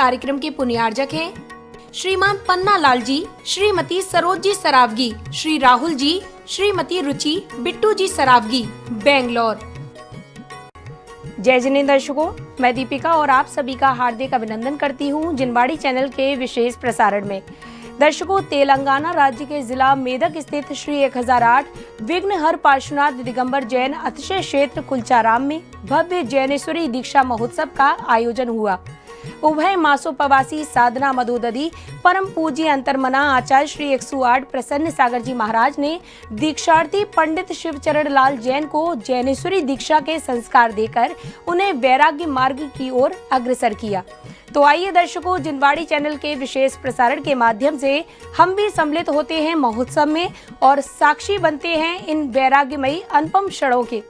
कार्यक्रम के पुण्यार्जक हैं श्रीमान पन्ना लाल जी, श्रीमती सरोज जी सरावगी, श्री राहुल जी, श्रीमती रुचि बिट्टू जी सरावगी, बेंगलोर। जय जिनेंद्र दर्शकों, मैं दीपिका और आप सभी का हार्दिक अभिनंदन करती हूं जिनवाड़ी चैनल के विशेष प्रसारण में। दर्शकों, तेलंगाना राज्य के जिला मेदक स्थित श्री 1008 विघ्नहर पार्श्वनाथ दिगंबर जैन अतिशय क्षेत्र कुलचाराम में भव्य जैनेश्वरी दीक्षा महोत्सव का आयोजन हुआ। उभय मासोपवासी साधना मधोदधि परम पूज्य अंतर्मना आचार्य श्री 108 प्रसन्न सागर जी महाराज ने दीक्षार्थी पंडित शिवचरण लाल जैन को जैनेश्वरी दीक्षा के संस्कार देकर उन्हें वैराग्य मार्ग की ओर अग्रसर किया। तो आइए दर्शकों, जिनवाड़ी चैनल के विशेष प्रसारण के माध्यम से हम भी सम्मिलित होते हैं महोत्सव में और साक्षी बनते हैं इन वैराग्यमयी अनुपम क्षणों के।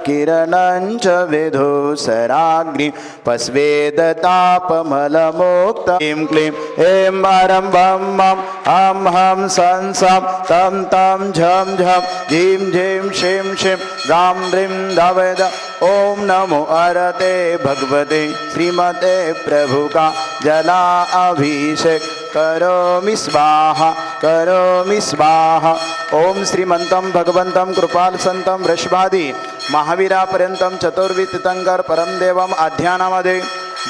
किरणञ्च विधुसराग्नि पस्वेदतापमलमुक्तं क्लीं क्लीं ऐं वारं वं मं हं हं सं सं तं तं झं झं झीं झीं शिं शिं गां ह्रीं धवद। ओम नमो अरते भगवते श्रीमते प्रभुका जला अभिषेक करोमि स्वाहा करोमि स्वाहा। ओम श्रीमंतं भगवंतं कृपाल संतं वृषभादि महावीरापर्यंतं चतुर्विध तीर्थंकर परम देवम आध्यानामदे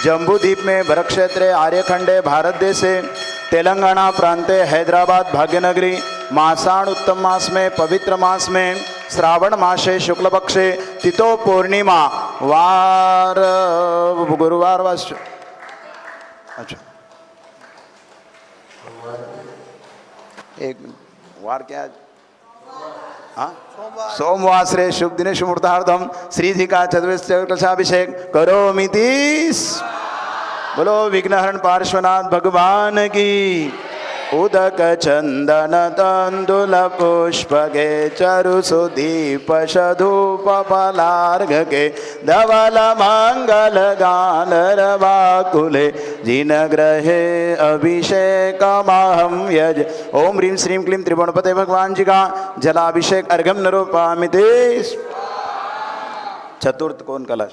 जम्बूद्वीप में भरत क्षेत्रे आर्यखंडे भारत देशे तेलंगाना प्रांते हैदराबाद भाग्यनगरी मासाण उत्तम मास में पवित्र मास में श्रावण मासे शुक्ल पक्षे तिथो पूर्णिमा वार गुरुवार वास अच्छा एक वार क्या हाँ सोमवार श्रे शुभ दिने शुभमुहूर्तार्थम श्रीजी का चतुर्दशाभिषेक करोमिति। बोलो विघ्नहरण पार्श्वनाथ भगवान की। उदक चंदन तंदुल पुष्पके चरु सुदीप धूप फलार्घ के धवल मंगल गान रवाकुले जिन ग्रहे अभिषेक महम यज। ओम ह्रीं श्रीं क्लीं त्रिभुवनपते भगवान जी का जलाभिषेक अर्घ्यम निरूपयामि। चतुर्थ कौन कलश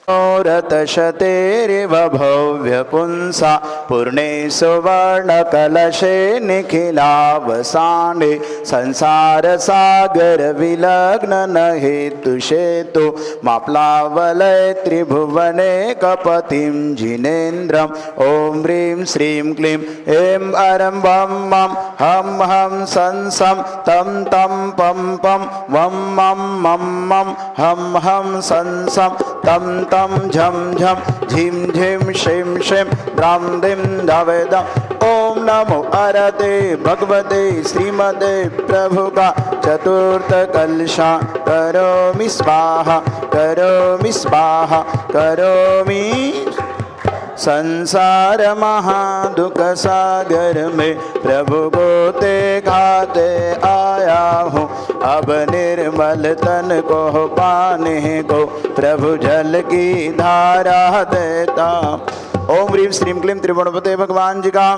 रतशतेरिव भव्य पुंसा पूर्णे सुवर्णकलशे निखिलावसाने संसार सागर विलग्न न हेतुषेतु माप्लावलय त्रिभुवने कपतिं जिनेन्द्रम् ॐ ह्रीं श्रीं क्लीं ऐं अरं वं मं हं हं सं सं तं तं पं पं वं मं मं मं हं हं सं सं तं तं झं झं झिं झिं शिं शिं द्रां दिं धावेदं ॐ नमो अरते भगवते श्रीमते प्रभुका चतुर्थकलशा करोमि स्वाहा करोमि स्वाहा करोमि। संसार महादुख सागर में प्रभु को ते खाते आया हूँ, अब निर्मल तन को पाने को प्रभु जल की धारा देता। ओम ह्रीं श्रीं क्लीं त्रिभुवनपते भगवान जी का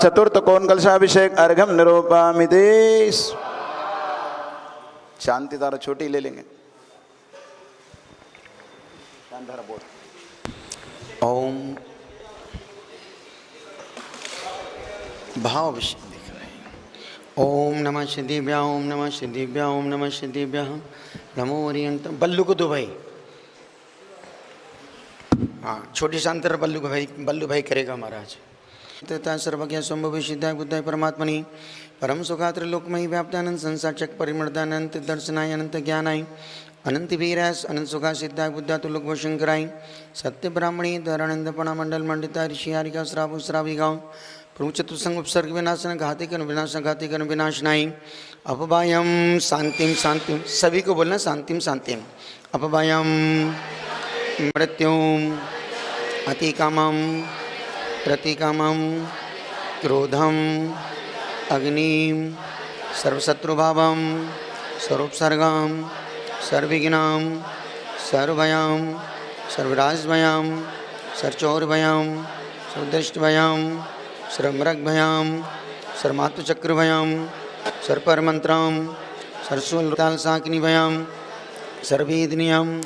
चतुर्थ कोण कलशाभिषेक अर्घम निरूपयामि। शांति धारा छोटी ले लेंगे। शांति धारा बोल। ओम भाव विषय दिख रहे हैं। ओम नमः सिद्धिभ्यां ओम नमः सिद्धिभ्यां ओम नमः सिद्धिभ्यां नमो ओरियंतम। बल्लू को दो भाई, हाँ छोटी शांतर बल्लू भाई करेगा महाराज। तथा सर्वज्ञ संभव सिद्धाय बुद्धाय परमात्मनि परम सुखात्र लोकमयी व्याप्तानंद संसारचक परिमर्दानंत दर्शनाय अनंत ज्ञानाय अनंत वीरास अनंत सुखा सिद्धाय बुद्धा तुलक वशंकराय सत्य ब्राह्मणी धरानंदपणा मंडल मंडिता ऋषि हारिका श्रावु श्राविका प्रभुचतुसंग उपसर्ग विनाशन घातिकन विनाश घातिकन विनाशनाय अपवायम शांतिम शांतिम। सभी को बोलना शांतिम शांतिम। अपवायम मृत्युम अतिकामम प्रतिकामम क्रोधम अग्निम सर्वशत्रुभावम सर्वोपसर्गम सर्वविघ्नाम सर्वभयाम सर्वराजभयाम सर्वचौरभयाम सर्वदृष्टभयाम सर्वमृगभयाम सर्वमातुचक्रभयाम सर्वपरमंत्राम सर्वशूलतालसाकिनीभयाम सर्ववेदनीयम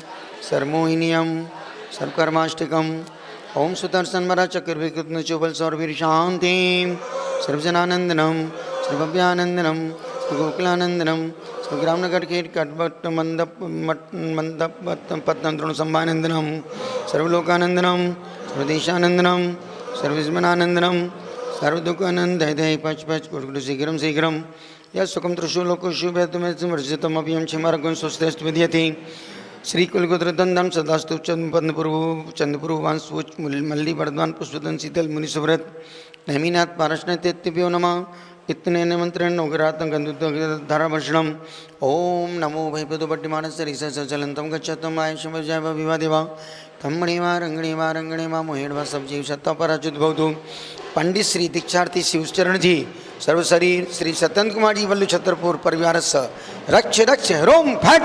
सर्वमोहिनीयम सर्वकर्माष्टकम। ओम सुदर्शन मरा चक्रविकृत चुबल सौरवीर शांति सर्वजनानंदनम सर्वभव्यानंदनम गोकुलानंदनम ग्रामनगर के कटभट्ट मंदप मंदप पत्तन द्रोण संभानंदनम सर्वलोकानंदनम सर्वदेशानंदनम सर्वजमनानंदनम सर्वदुखानंद हृदय पच पच गुरु शीघ्रम शीघ्रम यह सुखम त्रिशु लोको शुभेतुमें समर्जितम अभियम क्षमार्गुण सुश्रेष्ठ विद्यति श्री कुलगोत्रदंडम सदास्तु चंद्रपुरु वांसुच मल्ली वर्धमान पुष्पदन शीतल मुनिसुव्रत नैमीनाथ पारशनतेभ्यो नमः। इतने निमंत्रण नौगरातं गंधुधाराभर्षणम। ओम नमो भैपदुपट्टिमानस्य ऋषचलंतम गच्छतम आयुषम जय विवादेवा कम्मणिवा रंगणीवा रंगणीवा मोहेड़वा सब जीव सत्ता पराच्युत भवतु। पंडित श्री दीक्षार्थी शिवचरण जी सर्व शरीर श्री सत्यंत कुमार जी वल्लु छतरपुर परिवार रक्ष रक्ष रोम फट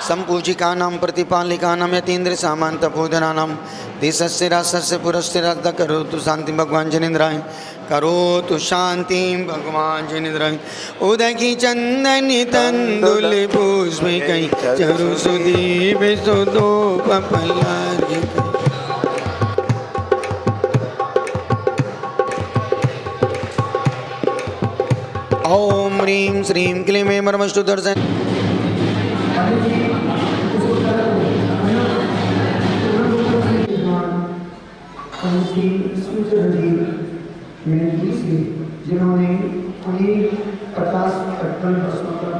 संपूजिकानां प्रतिपालिकानां यतीन्द्र सामान तपोधनानां देशस्य राष्ट्रस्य पुरस्य राधा करोतु शांति भगवान जनेन्द्राय करोतु शांति भगवान जनेन्द्राय। उदय की चंदनी तंदुल पुष्प कई चरु सुदीप सुदो पपलार। ओम ह्रीं श्रीं क्लीं मर्मष्टु दर्शन जिन्होंने अनेक 50-55 वर्षों तक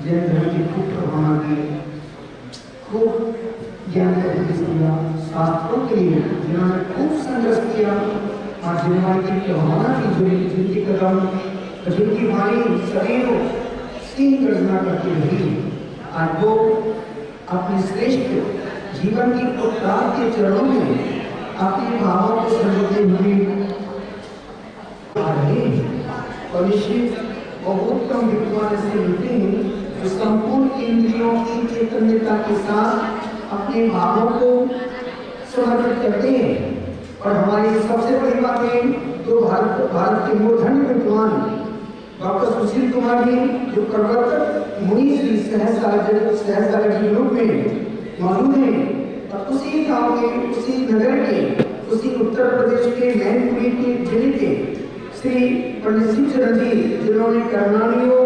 जैन धर्म की खूब प्रभावना की, खूब ज्ञान का उपदेश दिया, शास्त्रों के लिए जिन्होंने खूब संघर्ष किया और जिन्होंने की प्रभावना की, जिनकी कदम जिनकी वाणी सदैव सिंह गर्जना करती रही, आज वो अपने श्रेष्ठ जीवन की उत्ताप के चरणों में अपने भावों को समझते हुए और निश्चित और उत्तम विद्वान से मिलते हैं जो संपूर्ण इंद्रियों की चैतन्यता के साथ अपने भावों को समर्पित करते हैं। और हमारी सबसे बड़ी बात है जो भारत के मूर्धन्य विद्वान डॉक्टर सुशील कुमार जी जो प्रवर्तक मुनि श्री सहस्रार के रूप में मौजूद हैं, और उसी गांव के, उसी नगर के, उसी उत्तर प्रदेश के मैनपुरी के जिले के श्री पंडित शिवचरण जी, जिन्होंने कर्णालियों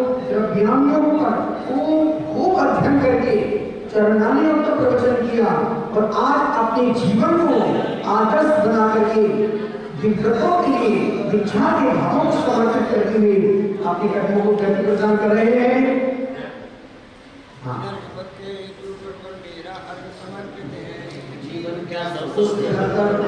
व्यामियों पर खूब अध्ययन करके चरणालियों का प्रवचन किया और आज अपने जीवन को आदर्श बना करके विग्रहों के लिए दीक्षा के भावों को समर्पित करते हुए अपने कर्मों को गति प्रदान कर रहे हैं। हाँ। उसके अंदर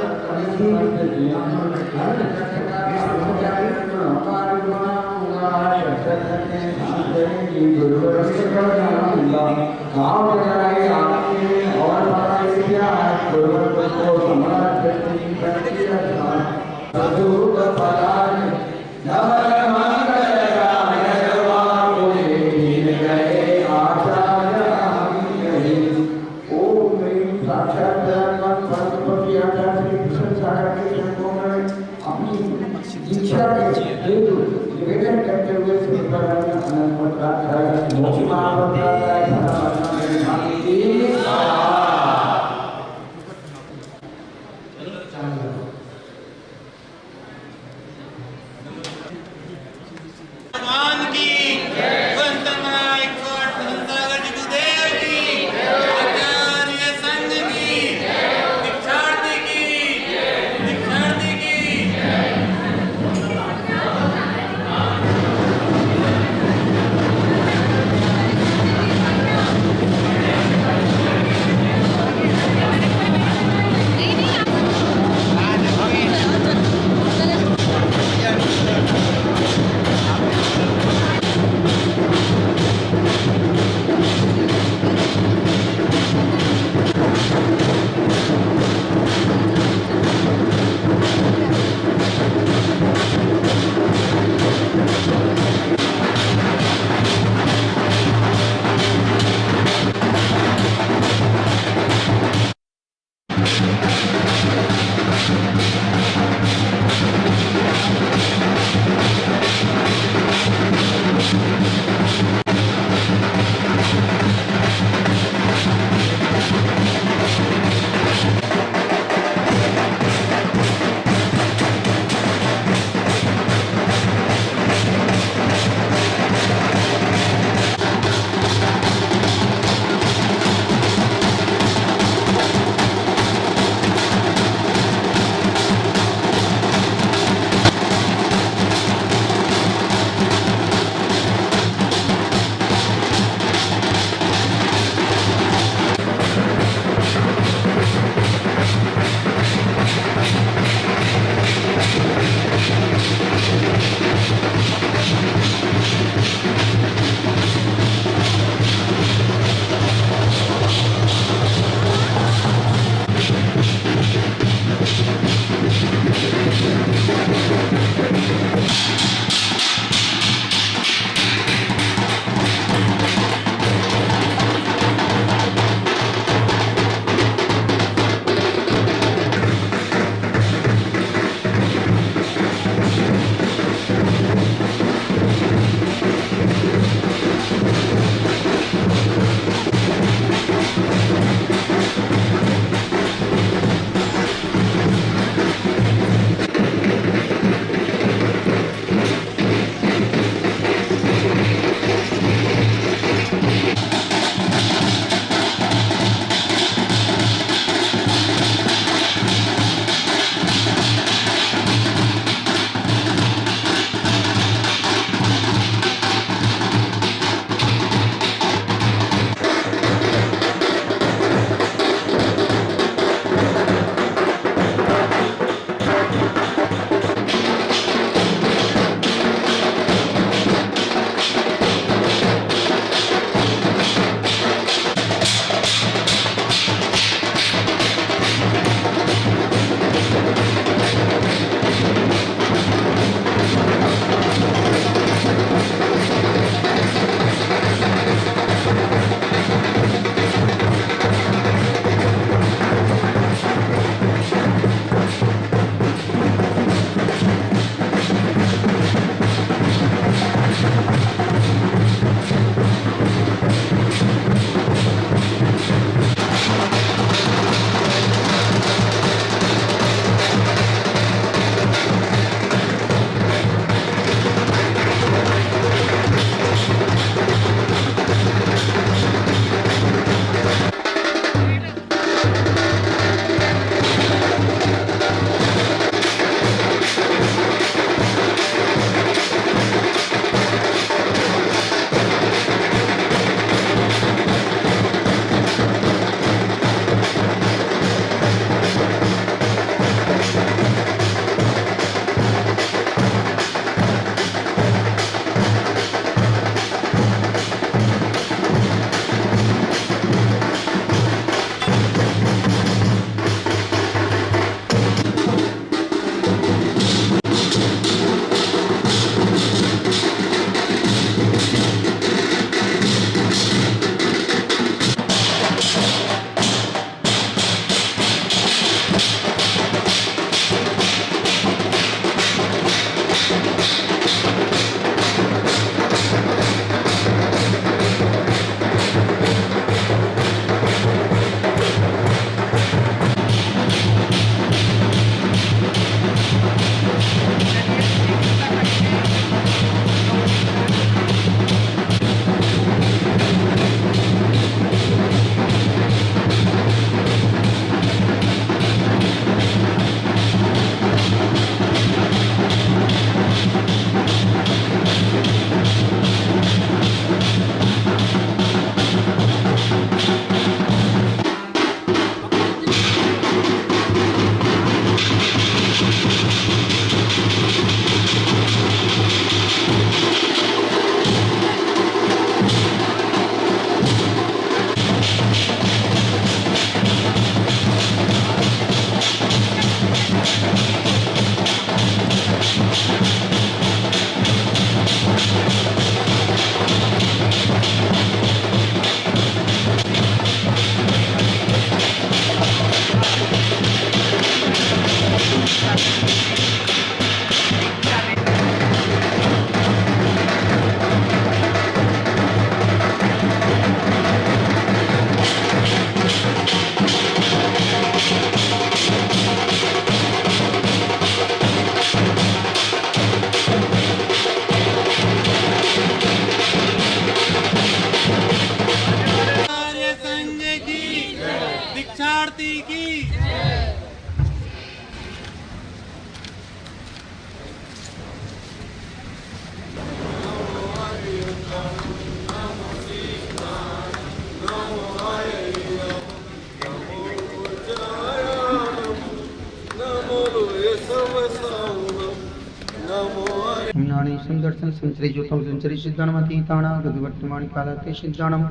दर्शन संचरी ज्योतम संचरी सिद्धानमतीताना गतिवर्तमान कालते सिद्धानम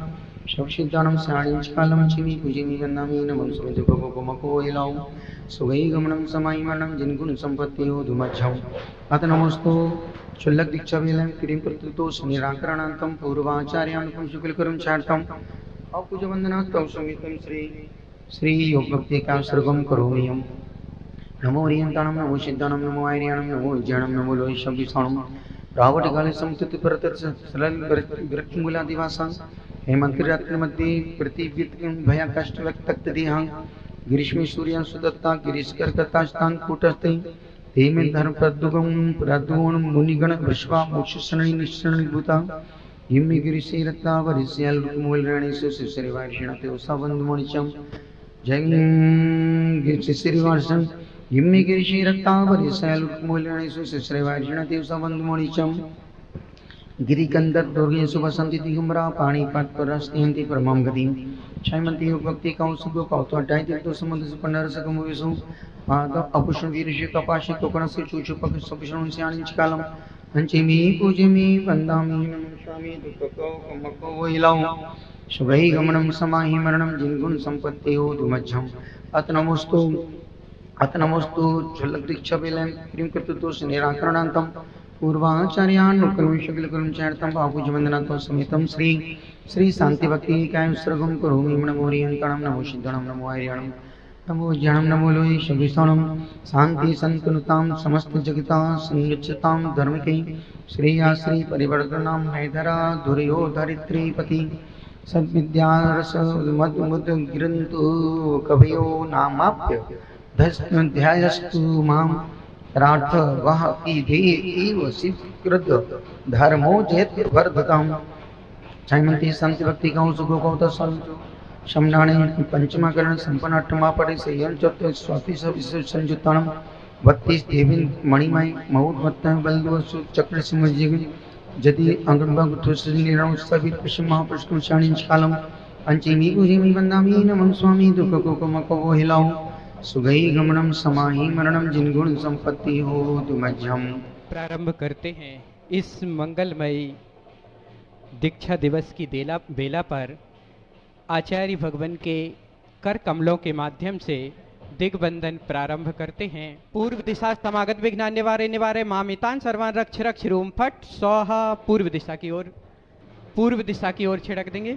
शव सिद्धानम स्याणिंच कालम चिमी पूजिमी वन्नामी नमः सुमेजो गोपमको इलाउ सुगई गमनम समाई मरणम जिनगुण संपत्ति हो धुमच्छौ अत नमोस्तु चुल्लक दीक्षा वेलम क्रीम प्रतुतोष निराकरणांतम पूर्वाचार्यान शुक्लकरम चार्तम अपूज वंदनात्तम समितम श्री योग भक्ति का सर्वम करोमियम नमो रियंताणम नमो सिद्धाणम नमो आर्याणम नमो विज्ञानम नमो लोहिषभिषाणम रावट काले समतुत परतर सरल वृक्षमूलादिवासा हेमंतरात्र मध्ये प्रतिव्यत भया कष्ट व्यक्त देहा ग्रीष्मे सूर्य सुदत्ता गिरीशकर कथास्तान कूटस्ते ते में धर्म प्रदुगम मुनिगण वृषभा मोक्षसरणी निश्चरणी भूता हिम्मे गिरिशे रत्ता वरिष्याल मूल रणेशु शिशरि वार्षिणते उसावंदमणिचम जय शिशरि वार्षण हिम्मे गिरिशे रत्ता वरिष्याल मूल रणेशु शिशरि वार्षिणते उसावंदमणिचम गिरिकंदर दुर्गे सुबसंति दिगंबरा पाणीपात परस्तिहंति परमं गतिम क्षयमंति भक्ति कौसुक कौतो अटाई तीर्थ समुद्र सुपन्नर सकम विसु आद अपुष्ण वीरशे कपाशे कोकण से चूचुपक सुपषण स्याणिंच कालम अंचिमी पूजमी वंदामी नमस्यामि दुःखको कमको वैलाउ शुभै गमनम समाहि मरणम जिनगुण संपत्ति हो दुमज्जम अत नमोस्तु झलक दीक्षा बेलम क्रीम कर्तुतोष निराकरणांतम पूर्वाचार्यान कर्मशकलकर्म चार्तम बाहुज वंदनात्म समेतम श्री शांति भक्ति काय सर्वम करोमि नमो रियंताणम नमो सिद्धाणम नमो आर्याणम नमो ज्ञानम नमो लोहि शविषाणम शांति संतनुताम समस्त जगता संयुच्यताम धर्मके श्रेया श्री परिवर्तनाम नैधरा धुर्यो धरित्रीपति सद्विद्यारस मद गिरन्तु कवयो नामाप्य ध्यायस्तु माम रार्थ वह इव शिवकृत धर्मो चेत वर्धताम क्षयमंती संत भक्ति कौ सुखो कौत शमनाणे पंचमाकरण संपन्न अष्टमा पड़े संयन चतुर्थ स्वाति संयुक्ताणम 32 देवीन मणिमय मऊद मत्त बलदवसु चक्र सिंह जदि अंगभंग तुलसी निरण सभी पश्चिम महापुरुष शाणिंच कालम अंचिमी पूजिमी वंदामी नमः स्वामी दुख को मको हिलाऊं सुगई गमनम समाहि मरणम जिनगुण संपत्ति हो तुमज्जम। प्रारंभ करते हैं इस मंगलमयी दीक्षा दिवस की बेला पर आचार्य भगवान के कर कमलों के माध्यम से दिग्बंधन प्रारंभ करते हैं। पूर्व दिशा समागत विघ्न निवारे मामितान सर्वान रक्ष रक्ष रूम फट स्वाहा। पूर्व दिशा की ओर छिड़क देंगे।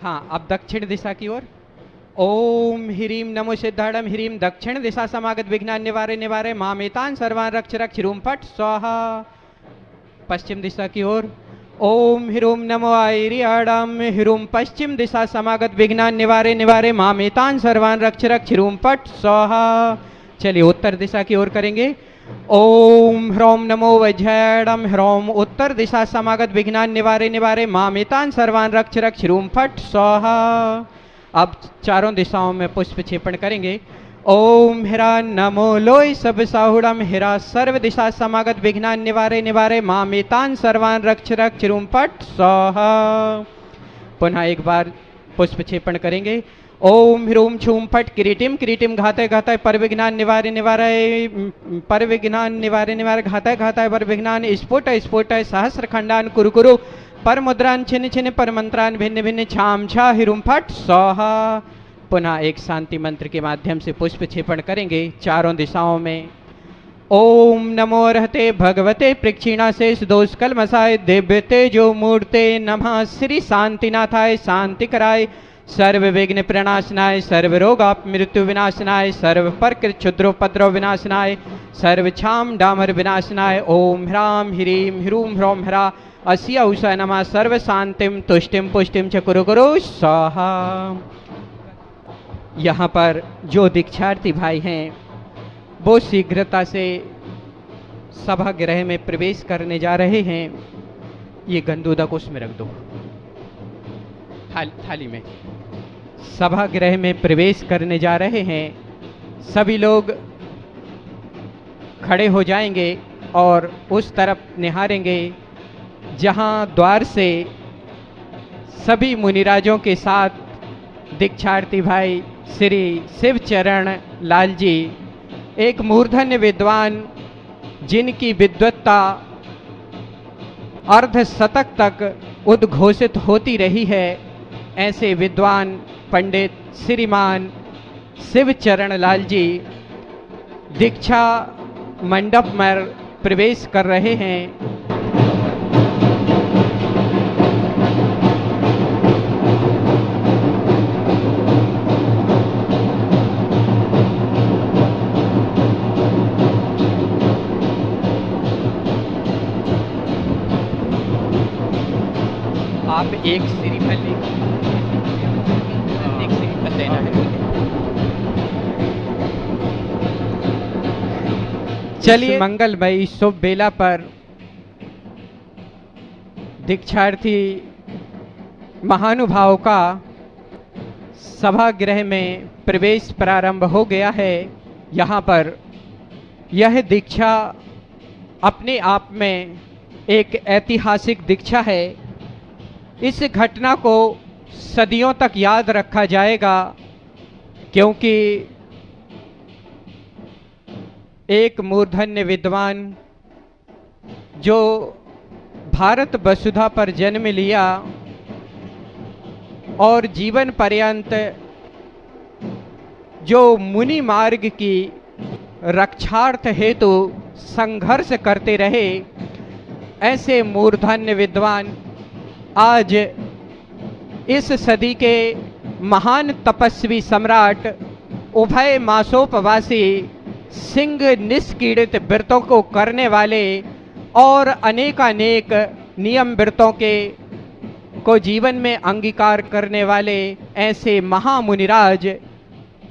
हाँ, अब दक्षिण दिशा की ओर। ओम ह्रीम नमो सिद्धाड़म ह्रीम दक्षिण दिशा समागत विघ्न निवारे मामेतान सर्वान रक्ष रक्ष रूम फट स्वाहा। पश्चिम दिशा की ओर। ओम ह्रूम नमो आयर्याडम ह्रूम पश्चिम दिशा समागत विघ्न निवारे मामेतान सर्वान रक्ष रक्ष रूम फट स्वाहा। चलिए उत्तर दिशा की ओर करेंगे। ओम ह्रौम नमो वज्रयाडम ह्रौम उत्तर दिशा समागत विघ्न निवारे मामेतान सर्वान रक्ष रक्ष रूम फट स्वाहा। अब चारों दिशाओं में पुष्प क्षेपण करेंगे। ओम हिरा नमो लोय सब साहुड़म हिरा सर्व दिशा समागत विघ्न निवारे मामेतान सर्वान रक्ष रक्ष रूम फट स्वाहा। पुनः एक बार पुष्प क्षेपण करेंगे। ओम ह्रूम छूम फट किरीटिम घाते पर विघ्न निवारे घाते पर विघ्नान स्फुट सहस्र खंडान कुरु पर मुद्रान छिन्न पर मंत्रान भिन्न छाम छा हिरुम फट स्वाहा। पुनः एक शांति मंत्र के माध्यम से पुष्प क्षेपण करेंगे चारों दिशाओं में। ओम नमो रहते भगवते प्रक्षिणा शेष दोष कलमसाय दिव्य तेजो मूर्ते नमः श्री शांतिनाथाय शांति कराय सर्व विघ्न प्रणाशनाय सर्व रोगाप मृत्यु विनाशनाय सर्व प्रकृत क्षुद्रोपद्रव विनाशनाय सर्व छाम डामर विनाशनाय। ओम ह्राम ह्रीम ह्रूम ह्रौम ह्रा अस्य उषा नमः सर्व शांतिम तुष्टिम पुष्टिम च कुरु स्वाहा। यहाँ पर जो दीक्षार्थी भाई हैं वो शीघ्रता से सभागृह में प्रवेश करने जा रहे हैं। ये गंदूदक उसमें रख दो थाली में। सभागृह में प्रवेश करने जा रहे हैं। सभी लोग खड़े हो जाएंगे और उस तरफ निहारेंगे जहां द्वार से सभी मुनिराजों के साथ दीक्षार्थी भाई श्री शिवचरण लाल जी, एक मूर्धन्य विद्वान जिनकी विद्वत्ता अर्धशतक तक उद्घोषित होती रही है, ऐसे विद्वान पंडित श्रीमान शिवचरण लाल जी दीक्षा मंडप में प्रवेश कर रहे हैं। आप एक श्रीफल एक श्रीफल लेना है। चलिए, मंगलमयी शुभ बेला पर दीक्षार्थी महानुभाव का सभागृह में प्रवेश प्रारंभ हो गया है। यहाँ पर यह दीक्षा अपने आप में एक ऐतिहासिक दीक्षा है। इस घटना को सदियों तक याद रखा जाएगा, क्योंकि एक मूर्धन्य विद्वान जो भारत वसुधा पर जन्म लिया और जीवन पर्यंत जो मुनि मार्ग की रक्षार्थ हेतु संघर्ष करते रहे, ऐसे मूर्धन्य विद्वान आज इस सदी के महान तपस्वी सम्राट उभय मासोपवासी सिंह निष्कीड़ित व्रतों को करने वाले और अनेकानेक नियम व्रतों के को जीवन में अंगीकार करने वाले ऐसे महामुनिराज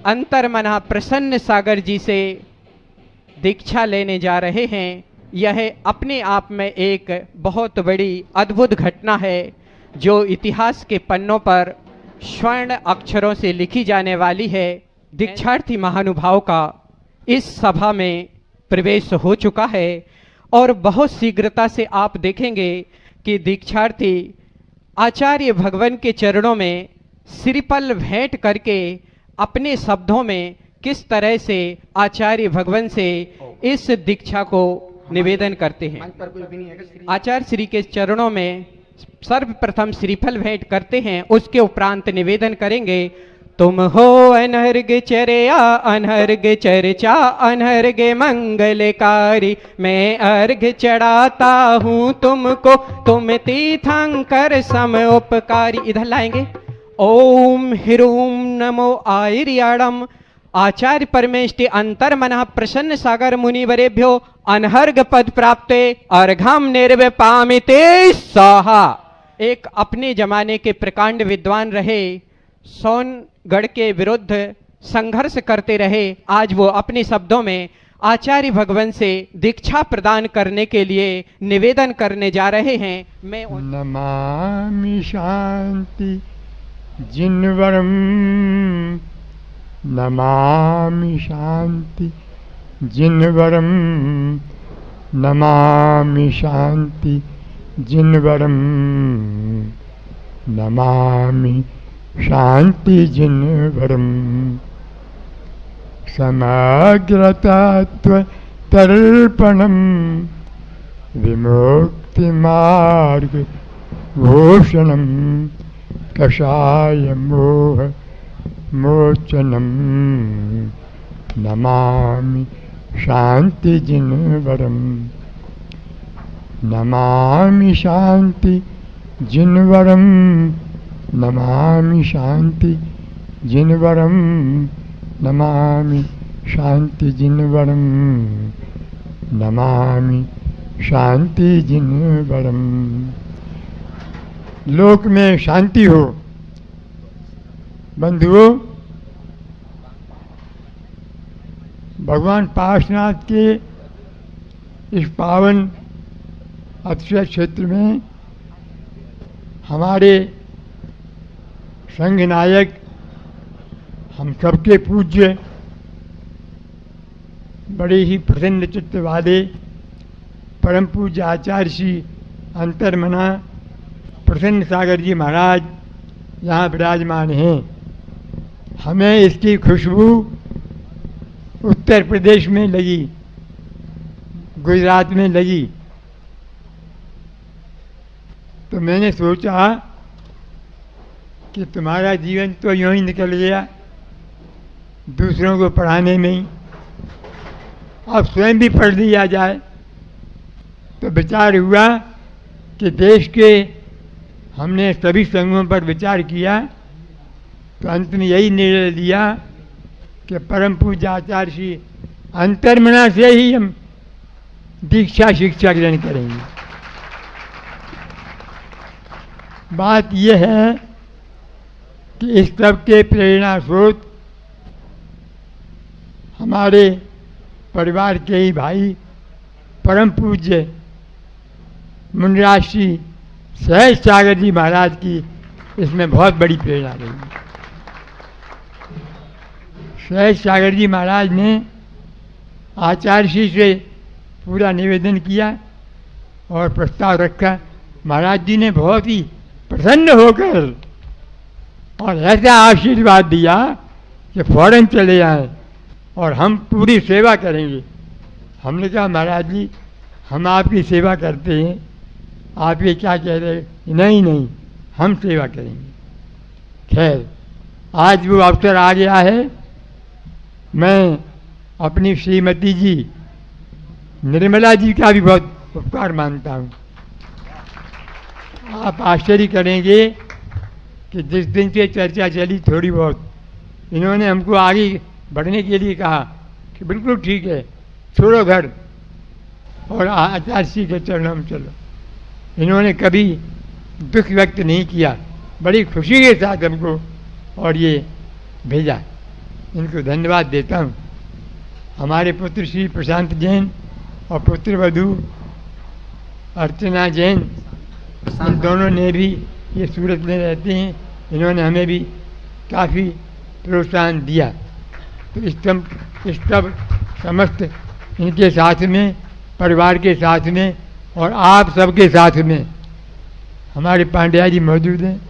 अंतर्मना प्रसन्न सागर जी से दीक्षा लेने जा रहे हैं। यह अपने आप में एक बहुत बड़ी अद्भुत घटना है, जो इतिहास के पन्नों पर स्वर्ण अक्षरों से लिखी जाने वाली है। दीक्षार्थी महानुभाव का इस सभा में प्रवेश हो चुका है और बहुत शीघ्रता से आप देखेंगे कि दीक्षार्थी आचार्य भगवान के चरणों में श्रीफल भेंट करके अपने शब्दों में किस तरह से आचार्य भगवान से इस दीक्षा को निवेदन करते हैं। आचार्य श्री के चरणों में सर्वप्रथम श्रीफल भेंट करते हैं, उसके उपरांत निवेदन करेंगे। तुम हो अनर्घ चर्या अनर्घ चर्चा अनर्घ मंगलकारी, मैं अर्घ चढ़ाता हूँ तुमको, तुम तीर्थंकर सम उपकारी। इधर लाएंगे। ओम ह्रूम नमो आयर्याणम आचार्य परमेष्टि अंतर्मनः प्रसन्न सागर मुनिवरेभ्यो अनहर्घ पद प्राप्ते अर्घम निर्विपामिते स्वाहा। एक अपने जमाने के प्रकांड विद्वान रहे, सोनगढ़ के विरुद्ध संघर्ष करते रहे। आज वो अपने शब्दों में आचार्य भगवान से दीक्षा प्रदान करने के लिए निवेदन करने जा रहे हैं। मैं नमामि शांति जिनवरम, नमामि शांति जिनवरम, नमामि शांति जिनवरम, नमामि शांति जिनवरम। समग्रतत्व तर्पणम विमुक्ति मार्ग भूषणम, कषाय मोह मोचनम, नमामि शांति जिनवरम, नमामि शांति जिनवरम, नमामि शांति जिनवरम, नमामि शांति जिनवरम, नमामि शांति जिनवरम। लोक में शांति हो। बंधुओं, भगवान पार्श्वनाथ के इस पावन अक्षय क्षेत्र में हमारे संघ नायक, हम सबके पूज्य, बड़े ही प्रसन्न चित्त वाले परम पूज्य आचार्य श्री अंतर्मना प्रसन्न सागर जी महाराज यहाँ विराजमान हैं। हमें इसकी खुशबू उत्तर प्रदेश में लगी। गुजरात में लगी तो मैंने सोचा कि तुम्हारा जीवन तो यूं ही निकल गया दूसरों को पढ़ाने में ही, अब स्वयं भी पढ़ लिया जाए। तो विचार हुआ कि देश के हमने सभी संघों पर विचार किया तो अंत में यही निर्णय लिया कि परम पूज्य आचार्य श्री अंतर्मना से ही हम दीक्षा शिक्षा ग्रहण करेंगे। बात यह है कि इस सब के प्रेरणा स्रोत हमारे परिवार के ही भाई परम पूज्य मुनिराज श्री सहज सागर जी महाराज की इसमें बहुत बड़ी प्रेरणा रही। सहज सागर जी महाराज ने आचार्य श्री से पूरा निवेदन किया और प्रस्ताव रखा। महाराज जी ने बहुत ही प्रसन्न होकर और ऐसा आशीर्वाद दिया कि फौरन चले आए और हम पूरी सेवा करेंगे। हमने कहा महाराज जी हम आपकी सेवा करते हैं, आप ये क्या कह रहे हैं? नहीं नहीं, हम सेवा करेंगे। खैर आज वो अवसर आ गया है। मैं अपनी श्रीमती जी निर्मला जी का भी बहुत उपकार मानता हूँ। आप आश्चर्य करेंगे कि जिस दिन से चर्चा चली थोड़ी बहुत, इन्होंने हमको आगे बढ़ने के लिए कहा कि बिल्कुल ठीक है, छोड़ो घर और आचार्य श्री के चरणों में चलो। इन्होंने कभी दुख व्यक्त नहीं किया, बड़ी खुशी के साथ हमको और ये भेजा। इनको धन्यवाद देता हूँ। हमारे पुत्र श्री प्रशांत जैन और पुत्र वधू अर्चना जैन, इन दोनों ने भी, ये सूरत में रहते हैं, इन्होंने हमें भी काफ़ी प्रोत्साहन दिया। तो इस सब समस्त इनके साथ में, परिवार के साथ में और आप सबके साथ में हमारे पांड्या जी मौजूद हैं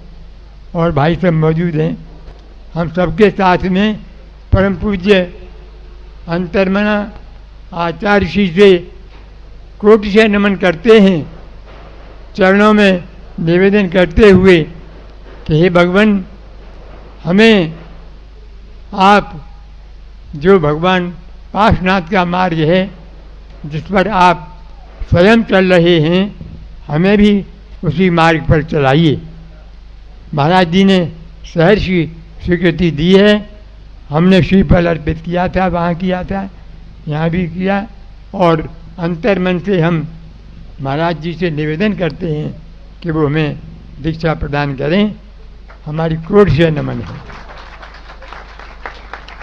और भाई सब मौजूद हैं। हम सबके साथ में परम पूज्य अंतर्मना आचार्य श्री से कोटि से नमन करते हैं, चरणों में निवेदन करते हुए कि हे भगवान, हमें आप जो भगवान पाशनाथ का मार्ग है जिस पर आप स्वयं चल रहे हैं, हमें भी उसी मार्ग पर चलाइए। महाराज जी ने सहर्षि स्वीकृति दी है। हमने श्रीफल अर्पित किया था, वहाँ किया था, यहाँ भी किया और अंतर्मन से हम महाराज जी से निवेदन करते हैं कि वो हमें दीक्षा प्रदान करें। हमारी कोट से नमन है।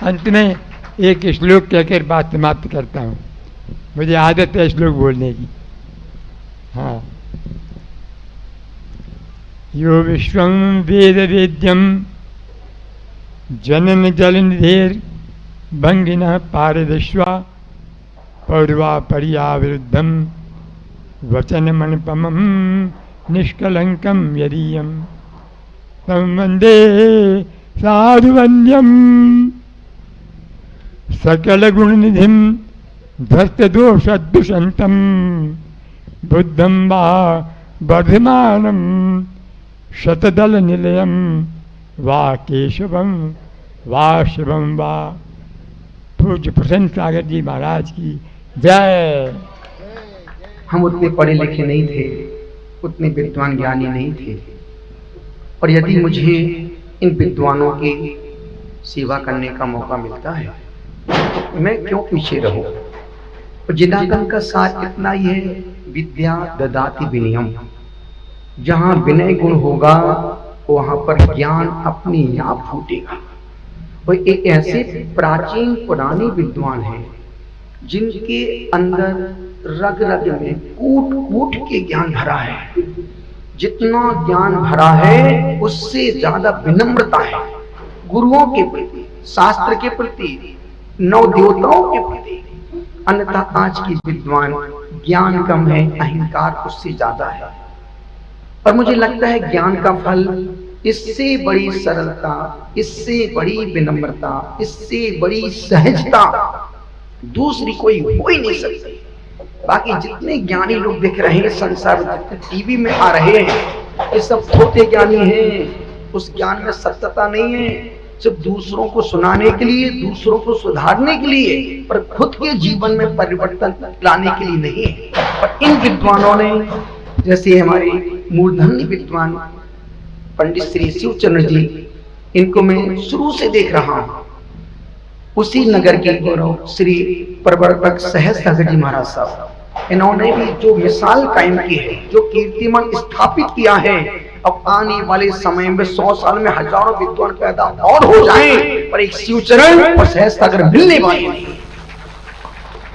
अंत में एक श्लोक कहकर बात समाप्त करता हूँ। मुझे आदत है श्लोक बोलने की। हाँ, यो विश्वं वेद वेद्यम जनन जलनिधेर भंगिनः पारदश्वा पौर्वा पर्यावृद्धम वचनमनुपमं निष्कलंकं यदीयं तं वन्दे साधुवन्द्यं सकलगुणनिधिं ध्वस्तदोषद्दुषन्तं बुद्धं वा वर्धमानं शतदलनिलयं वा केशवं वा शिवं वा। पूज्य प्रसन्न सागर जी महाराज की जय। हम उतने पढ़े लिखे नहीं थे, उतने विद्वान ज्ञानी नहीं थे, और यदि मुझे इन विद्वानों की सेवा करने का मौका मिलता है तो मैं क्यों पीछे रहूं। और जिदागम का सार इतना ही है, विद्या ददाति विनयम। जहाँ विनय गुण होगा वहाँ पर ज्ञान अपने आप फूटेगा। और एक ऐसे प्राचीन पुराने विद्वान हैं जिनके अंदर रग रग में कूट कूट के ज्ञान भरा है। जितना ज्ञान भरा है उससे ज्यादा विनम्रता है गुरुओं के प्रति, शास्त्र के प्रति, नौ देवताओं के प्रति। अन्यथा आज की विद्वान ज्ञान कम है, अहंकार उससे ज्यादा है। और मुझे लगता है ज्ञान का फल इससे बड़ी सरलता, इससे बड़ी विनम्रता, इससे बड़ी सहजता दूसरी कोई हो ही नहीं सकती। बाकी जितने ज्ञानी लोग दिख रहे हैं संसार में, जितने टीवी में आ रहे हैं, ये सब खोटे ज्ञानी हैं। उस ज्ञान में सत्यता नहीं है, सिर्फ दूसरों को सुनाने के लिए, दूसरों को सुधारने के लिए, पर खुद के जीवन में परिवर्तन लाने के लिए नहीं है। पर इन विद्वानों ने, जैसे हमारे मूर्धन्य विद्वान पंडित श्री शिवचंद्र जी, इनको मैं शुरू से देख रहा हूं। उसी नगर के गौरव श्री प्रवर्तक सहज सागर जी महाराज साहब, इन्होंने भी जो मिसाल कायम की है, जो कीर्तिमान स्थापित किया है, अब आने वाले समय में 100 साल में हजारों विद्वान पैदा और हो जाएं, पर एक शिवचरण और सहज सागर मिलने वाले नहीं।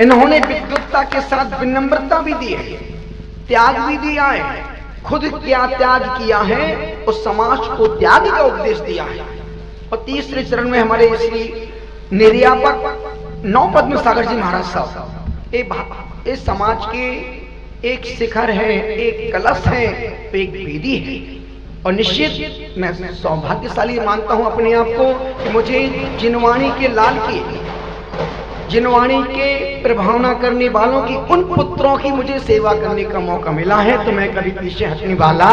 इन्होंने विद्वत्ता के साथ विनम्रता भी दी है, त्याग भी दिया है। खुद क्या त्याग किया है और समाज को त्याग का उपदेश दिया है। और तीसरे चरण में हमारे श्री निर्यापक नौपद्म सागर जी महाराज साहब, ये समाज के एक शिखर है, एक कलश है, एक वेदी है। और निश्चित मैं सौभाग्यशाली मानता हूं अपने आप को कि मुझे जिनवाणी के लाल की, जिनवाणी के प्रभावना करने वालों की, उन पुत्रों की मुझे सेवा करने का मौका मिला है, तो मैं कभी पीछे हटने वाला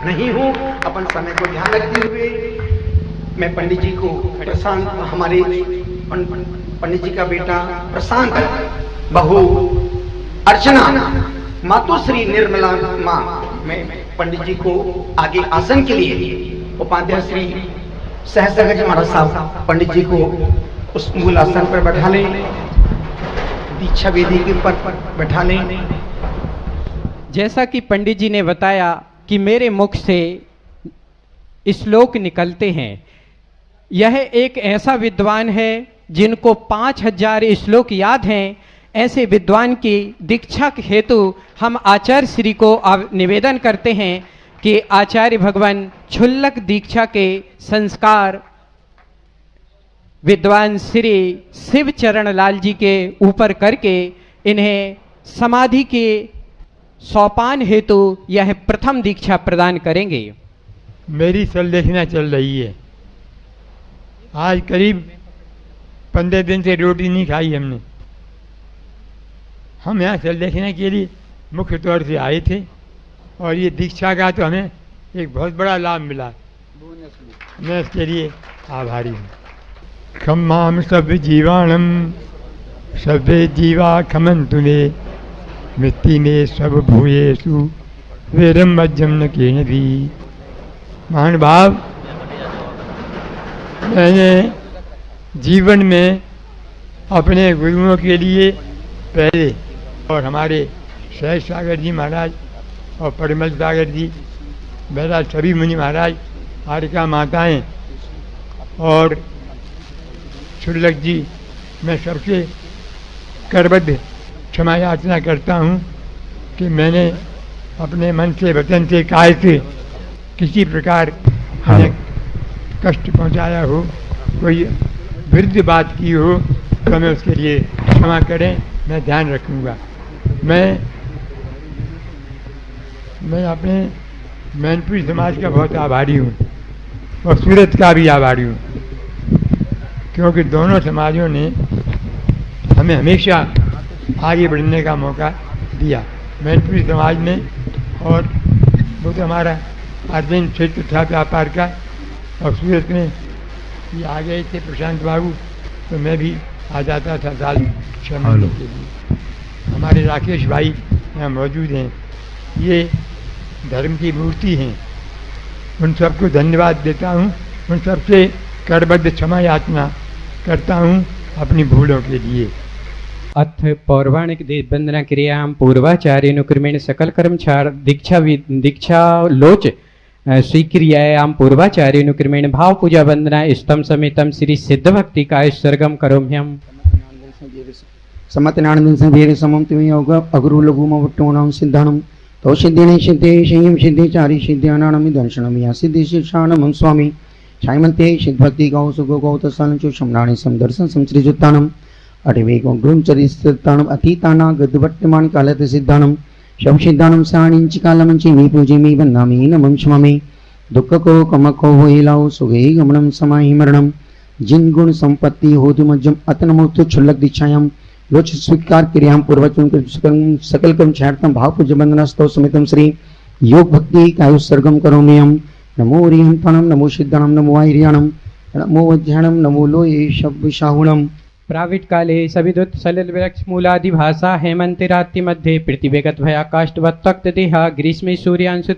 नहीं हूं। अपन समय को ध्यान रखते हुए मैं पंडित जी को प्रशांत, हमारे पंडित जी का बेटा प्रशांत, बहू अर्चना, मातोश्री निर्मला माँ, मैं पंडित जी को आगे आसन के लिए उपाध्याय श्री सहज सागर जी महाराज साहब पंडित जी को उस मूल आसन पर बैठा लें, दीक्षा वेदी के पर बैठा लें। जैसा कि पंडित जी ने बताया कि मेरे मुख से श्लोक निकलते हैं, यह एक ऐसा विद्वान है जिनको 5000 श्लोक याद हैं। ऐसे विद्वान की दीक्षा हेतु हम आचार्य श्री को निवेदन करते हैं कि आचार्य भगवान क्षुल्लक दीक्षा के संस्कार विद्वान श्री शिवचरण लाल जी के ऊपर करके इन्हें समाधि के सोपान हेतु यह प्रथम दीक्षा प्रदान करेंगे। मेरी संलेखना चल रही है। आज करीब 15 दिन से रोटी नहीं खाई हमने। हम यहाँ संलेखना के लिए मुख्य तौर से आए थे और ये दीक्षा का तो हमें एक बहुत बड़ा लाभ मिला। मैं इसके लिए आभारी हूँ। खम्माम सब जीवाणम सभ्य जीवा खमंतु मे मिट्टी में सब भूयेषु वेरम मज्जम न केन भी। महान भाव, मैंने जीवन में अपने गुरुओं के लिए पहले और हमारे सहज सागर जी महाराज और परिमल सागर जी, मेरा सभी मुनि महाराज, हारिका माताएं और क्षुल्लक जी, मैं सबसे करबद्ध क्षमा याचना करता हूँ कि मैंने अपने मन से, वचन से, काय से किसी प्रकार उन्हें कष्ट पहुँचाया हो, कोई विरुद्ध बात की हो तो मैं उसके लिए क्षमा करें, मैं ध्यान रखूँगा। मैं अपने मैनपुरी समाज का बहुत आभारी हूँ और सूरत का भी आभारी हूँ, क्योंकि दोनों समाजों ने हमें हमेशा आगे बढ़ने का मौका दिया। मैनपुरी समाज में, और वो तो हमारा अरविंद क्षेत्र था व्यापार का, और सूरत में ये आ गए थे प्रशांत बाबू, तो मैं भी आ जाता था साल 6 महीने के लिए। हमारे राकेश भाई यहाँ मौजूद हैं, ये धर्म की मूर्ति हैं, उन सबको धन्यवाद देता हूँ, उन सबसे करबद्ध क्षमा याचना करता हूँ अपनी भूलों के लिए। अथ पौर्वाणिक वंदना क्रियां पूर्वाचार्यनुक्रमेण सकल कर्मचार दीक्षा लोच स्वीक्रियायां पूर्वाचार्यनुक्रमेण भाव पूजा वंदना स्तम समेतम श्री सिद्ध भक्ति का सर्गम करोम्यहम्। समतनानंद संवीर समम तुम योग अगुरु लघु मवट्टोनां सिद्धानम तो सिद्धिने सिद्धे संयम सिद्धे चारि सिद्ध्यानां दर्शनम या सिद्धि शिक्षानम स्वामी सायमन्ते सिद्ध भक्ति गौ सुगो गौतसालंचो शमनानि समदर्शन समश्रीजुत्तानम अटिवेको ग्रुंचरिस्तानम अतीताना गद्वर्तमान कालत सिद्धानम शव सिद्धानम साणिंच कालमंचि मी पूजे मी वन्नामि नमं स्वामी दुख को कमको होइलाओ सुगे गमनम समाहि मरणम जिन गुण संपत्ति होतु मज्जम अतनमोतु क्षुल्लक दीक्षायाम लोच स्वीकार क्रियाम पूर्वचन सकल कर्म छाड़तम भाव पूज्य वंदना स्तव समितम श्री योग भक्ति कायु सर्गम करोमि हम नमो रिहंतणम नमो सिद्धणम नमो आयर्याणम नमो वज्रणम नमो लोये शब्दशाहुणम प्राविट काले सविदुत सलिल वृक्ष मूलादि भाषा हेमंतिरात्रि मध्ये पृथ्वीगत भया काष्ठवत्तक्त देहा ग्रीष्मे सूर्यांश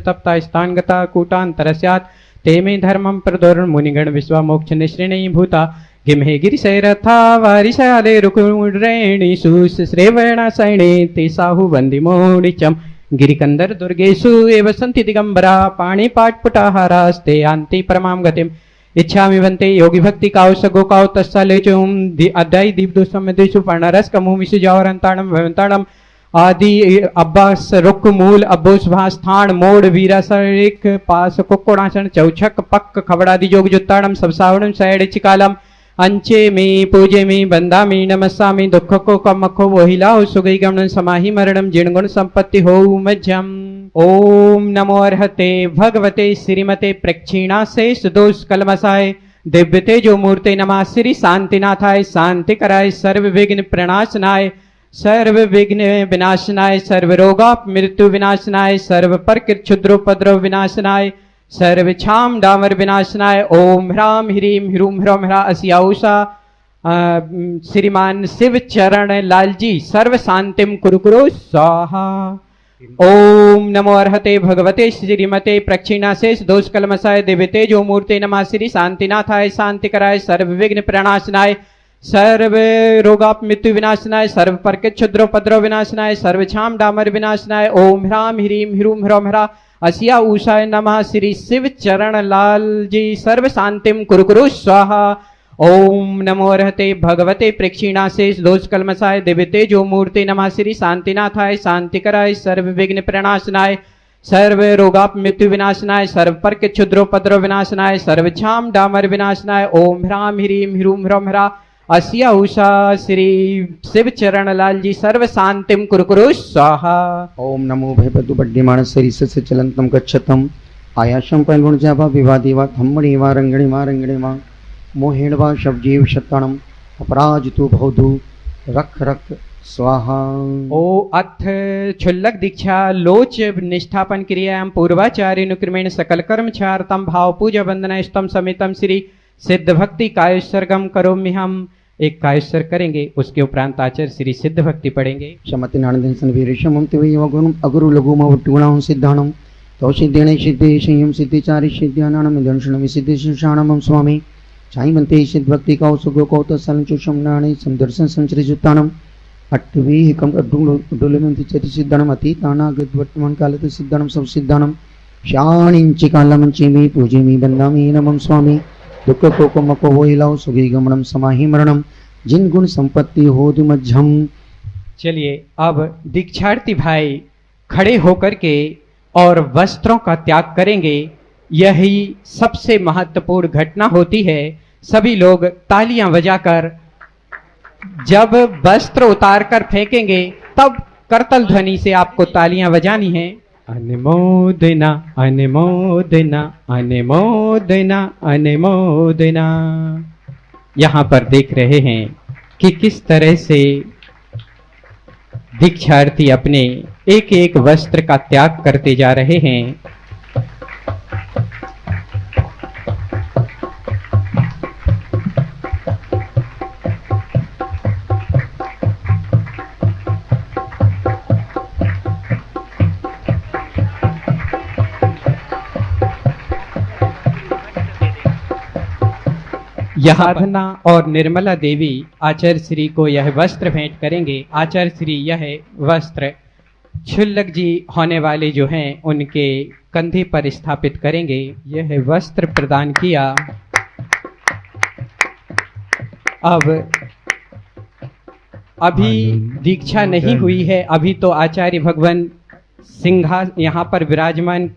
तप्ता स्थानगता कूटांतरस्यात् ते मे धर्मं प्रदोरण मुनिगण विश्वामोक्ष निश्रेणी भूता गिमहे गिरिशैरथा वारिशाले रुकुरेणी सुश्रेवणासैणे ते साहु वन्दिमोणिचम गिरिकंदर दुर्गेषु एव सन्ति दिगंबरा पाणिपाटपुटाहारास्ते यान्ति परमां गतिम् इच्छामि वन्ते योगी भक्ति काउस गोकाउ तस्सलेचुम अद्याय दीपदु समेदेशु पर्णरस कमु विशु जावरंताणम भवंताणम आदि अब्बास रुक मूल अब्बोस भास्थान मोड़ वीरासरिक पास कुक्कोणासन चौछक पक्क खबड़ादि जोग जुत्ताणम सबसावणम सैड चिकालम अंचे में पूजे में बंदा में नमस्सामि दुख को कमखो वोहिलाओ सुगई गमन समाहि मरणम जिणगुण संपत्ति हो मध्यम ओम नमो अर्हते भगवते श्रीमते प्रक्षीणाशेष दोष कलमसाय दिव्य तेजो मूर्ते नमः श्री शांतिनाथाय शांति कराय सर्व विघ्न प्रणाशनाय सर्व विघ्न विनाशनाय सर्व रोगाप मृत्यु विनाशनाय सर्व प्रकृत क्षुद्रोपद्रव विनाशनाय सर्व छाम डामर विनाशनाय ओम ह्राम ह्रीम ह्रूम ह्रौम ह्रा अस्याउषा श्रीमान शिव चरण लालजी सर्व शांतिम कुरुकुरु स्वाहा ओम नमो अर्हते भगवते श्रीमते प्रक्षीणाशेष दोष कलमसाय दिव्य तेजो मूर्ते नमः श्री शांतिनाथाय शांति कराय सर्व विघ्न प्रणाशनाय सर्व रोगाप मृत्यु विनाशनाय सर्व प्रकृत क्षुद्रोपद्रव विनाशनाय सर्व छाम डामर विनाशनाय ओम ह्राम ह्रीम ह्रूम ह्रौम ह्रा अस्या उषाय नमः श्री शिव चरण लाल जी सर्व शांतिम कुरुकुरु स्वाहा ओम नमो अर्हते भगवते प्रक्षीणाशेष दोष कलमसाय दिव्य तेजो मूर्ते नमः श्री शांतिनाथाय शांति कराय सर्व विघ्न प्रणाशनाय सर्व रोगाप मृत्यु विनाशनाय सर्व प्रकृत क्षुद्रोपद्रव विनाशनाय सर्व छाम डामर विनाशनाय ओम ह्राम ह्रीम ह्रूम ह्रौम ह्रा अस्या उषा श्री शिव चरण लाल जी सर्व शांतिम कुरुकुरु स्वाहा ओम नमो भयपतु बड्डीमाण सरिसस्य चलंतम गच्छतम आयाशम पैलुणजाभा विवादी वा थम्मणि वा रंगणि वा मोहेण वा शब्जीव शतणम अपराजितु भवतु रख रख स्वाहा ओ अथ क्षुल्लक दीक्षा लोच निष्ठापन क्रियायां पूर्वाचार्यनुक्रमेण सकल कर्म चारतम भाव पूजा वंदना स्तम समेतम श्री सिद्ध भक्ति कायुसर्गम करोमि हम एक कायुसर्ग करेंगे उसके उपरांत आचार्य श्री सिद्ध भक्ति पढ़ेंगे शमति नानंदन संवीरेशम तिवयवगुणम अगुरु लघुम वट्टुगुणां सिद्धाणम तो सिद्धेण सिद्धे संयम सिद्धिचारि सिद्ध्यानानम दर्शनम सिद्धि शाणम स्वामी चाइमन्ते सिद्ध भक्ति का सुगो कौत सलंचुषम नाणे समदर्शन संचरिजुत्तानम अट्टवीहिकम अड्डुलमंति चति सिद्धणम अतीतानागत वर्तमान कालत सिद्धणम सब सिद्धणम शाणिंचि कालमंचि मे पूजे मे बंदामि नमः स्वामी दुख को कमको वोहिलाओ सुगी गमनम समाहि मरणम जिन गुण संपत्ति हो मध्यम। चलिए अब दीक्षार्थी भाई खड़े होकर के और वस्त्रों का त्याग करेंगे। यही सबसे महत्वपूर्ण घटना होती है। सभी लोग तालियां बजाकर जब वस्त्र उतार कर फेंकेंगे तब करतल ध्वनि से आपको तालियां बजानी है। अनुमोदना अनुमोदना अनुमोदना अनुमोदना। यहाँ पर देख रहे हैं कि किस तरह से दीक्षार्थी अपने एक एक वस्त्र का त्याग करते जा रहे हैं। साधना और निर्मला देवी आचार्य श्री को यह वस्त्र भेंट करेंगे। आचार्य श्री यह वस्त्र क्षुल्लक जी होने वाले जो हैं उनके कंधे पर स्थापित करेंगे। यह वस्त्र प्रदान किया। अब अभी दीक्षा नहीं हुई है, अभी तो आचार्य भगवान सिंहा यहाँ पर विराजमान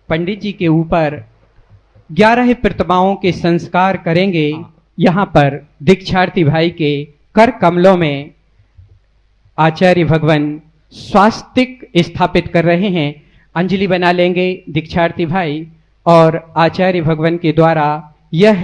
पंडित जी के ऊपर 11 प्रतिमाओं के संस्कार करेंगे। यहाँ पर दीक्षार्थी भाई के कर कमलों में आचार्य भगवान स्वास्तिक स्थापित कर रहे हैं। अंजलि बना लेंगे दीक्षार्थी भाई और आचार्य भगवान के द्वारा यह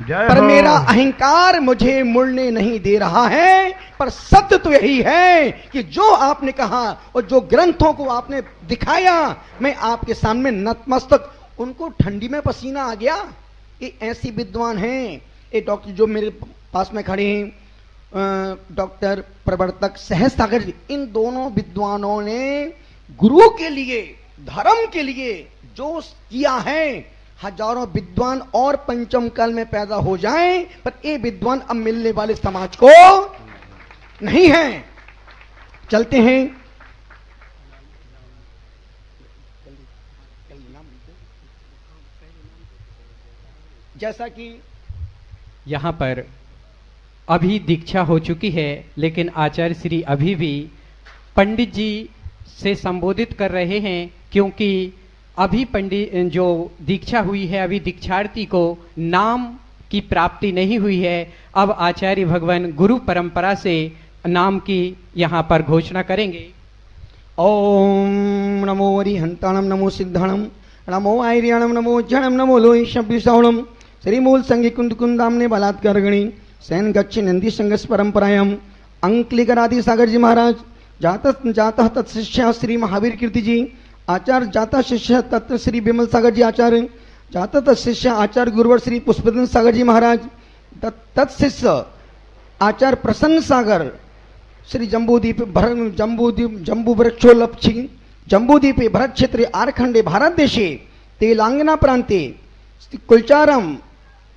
पर मेरा अहंकार मुझे मुड़ने नहीं दे रहा है। पर सत्य तो यही है कि जो आपने कहा और जो ग्रंथों को आपने दिखाया, मैं आपके सामने नतमस्तक, उनको ठंडी में पसीना आ गया। ये ऐसी विद्वान हैं, ये डॉक्टर जो मेरे पास में खड़े हैं, डॉक्टर प्रवर्तक सहज सागर जी, इन दोनों विद्वानों ने गुरु के लिए, धर्म के लिए जो किया है, हजारों विद्वान और पंचम काल में पैदा हो जाएं, पर ये विद्वान अब मिलने वाले समाज को नहीं है। चलते हैं। जैसा कि यहाँ पर अभी दीक्षा हो चुकी है, लेकिन आचार्य श्री अभी भी पंडित जी से संबोधित कर रहे हैं, क्योंकि अभी पंडित जो दीक्षा हुई है, अभी दीक्षार्थी को नाम की प्राप्ति नहीं हुई है। अब आचार्य भगवान गुरु परंपरा से नाम की यहाँ पर घोषणा करेंगे। ओम नमो हरिहंताणम, नमो सिद्धाणम, नमो आर्याणम, नमो जणम, नमो लोहि शब्दसावणम, श्रीमूल संगी कुंद कुंदामने बलात्कार गणी सैन गच्छ नंदी संगस परंपरायाम अंकलिकरादि सागर जी महाराज जाता तत्शिष्य श्री महावीर कीर्ति जी आचार्य, जाता शिष्य तत्व श्री विमल सागर जी आचार्य, जाता तत्शिष्य आचार्य गुरुवर श्री पुष्पदन सागर जी महाराज, तत्शिष्य आचार्य प्रसन्न सागर श्री जम्बूदीप जम्बू वृक्षोलक्षी जम्बूदीपे भरत क्षेत्रे आरखंडे भारत देशे तेलंगाना प्रांते कुलचारम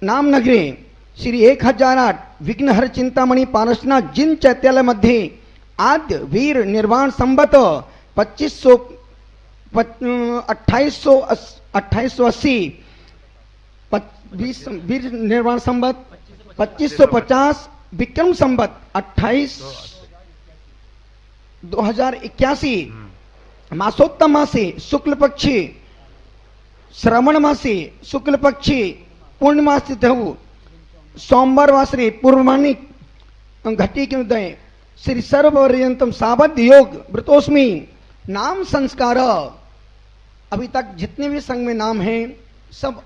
नाम नगरे श्री 1008 विघ्नहर चिंतामणि पारसनाथ जिन चैत्यालय मध्ये आद्य वीर निर्वाण संबत 2880 वीर निर्वाण संबत 2550 विक्रम संबत 2081 मासोत्तम मासे शुक्ल पक्षी श्रवण मासे शुक्ल पक्षी पूर्णिमास सोमवार वासरे पूर्वमानिक घटी के उदय श्री सर्वपर्यंतम साबद्ध योग व्रतोस्मी नाम संस्कार। अभी तक जितने भी संघ में नाम हैं सब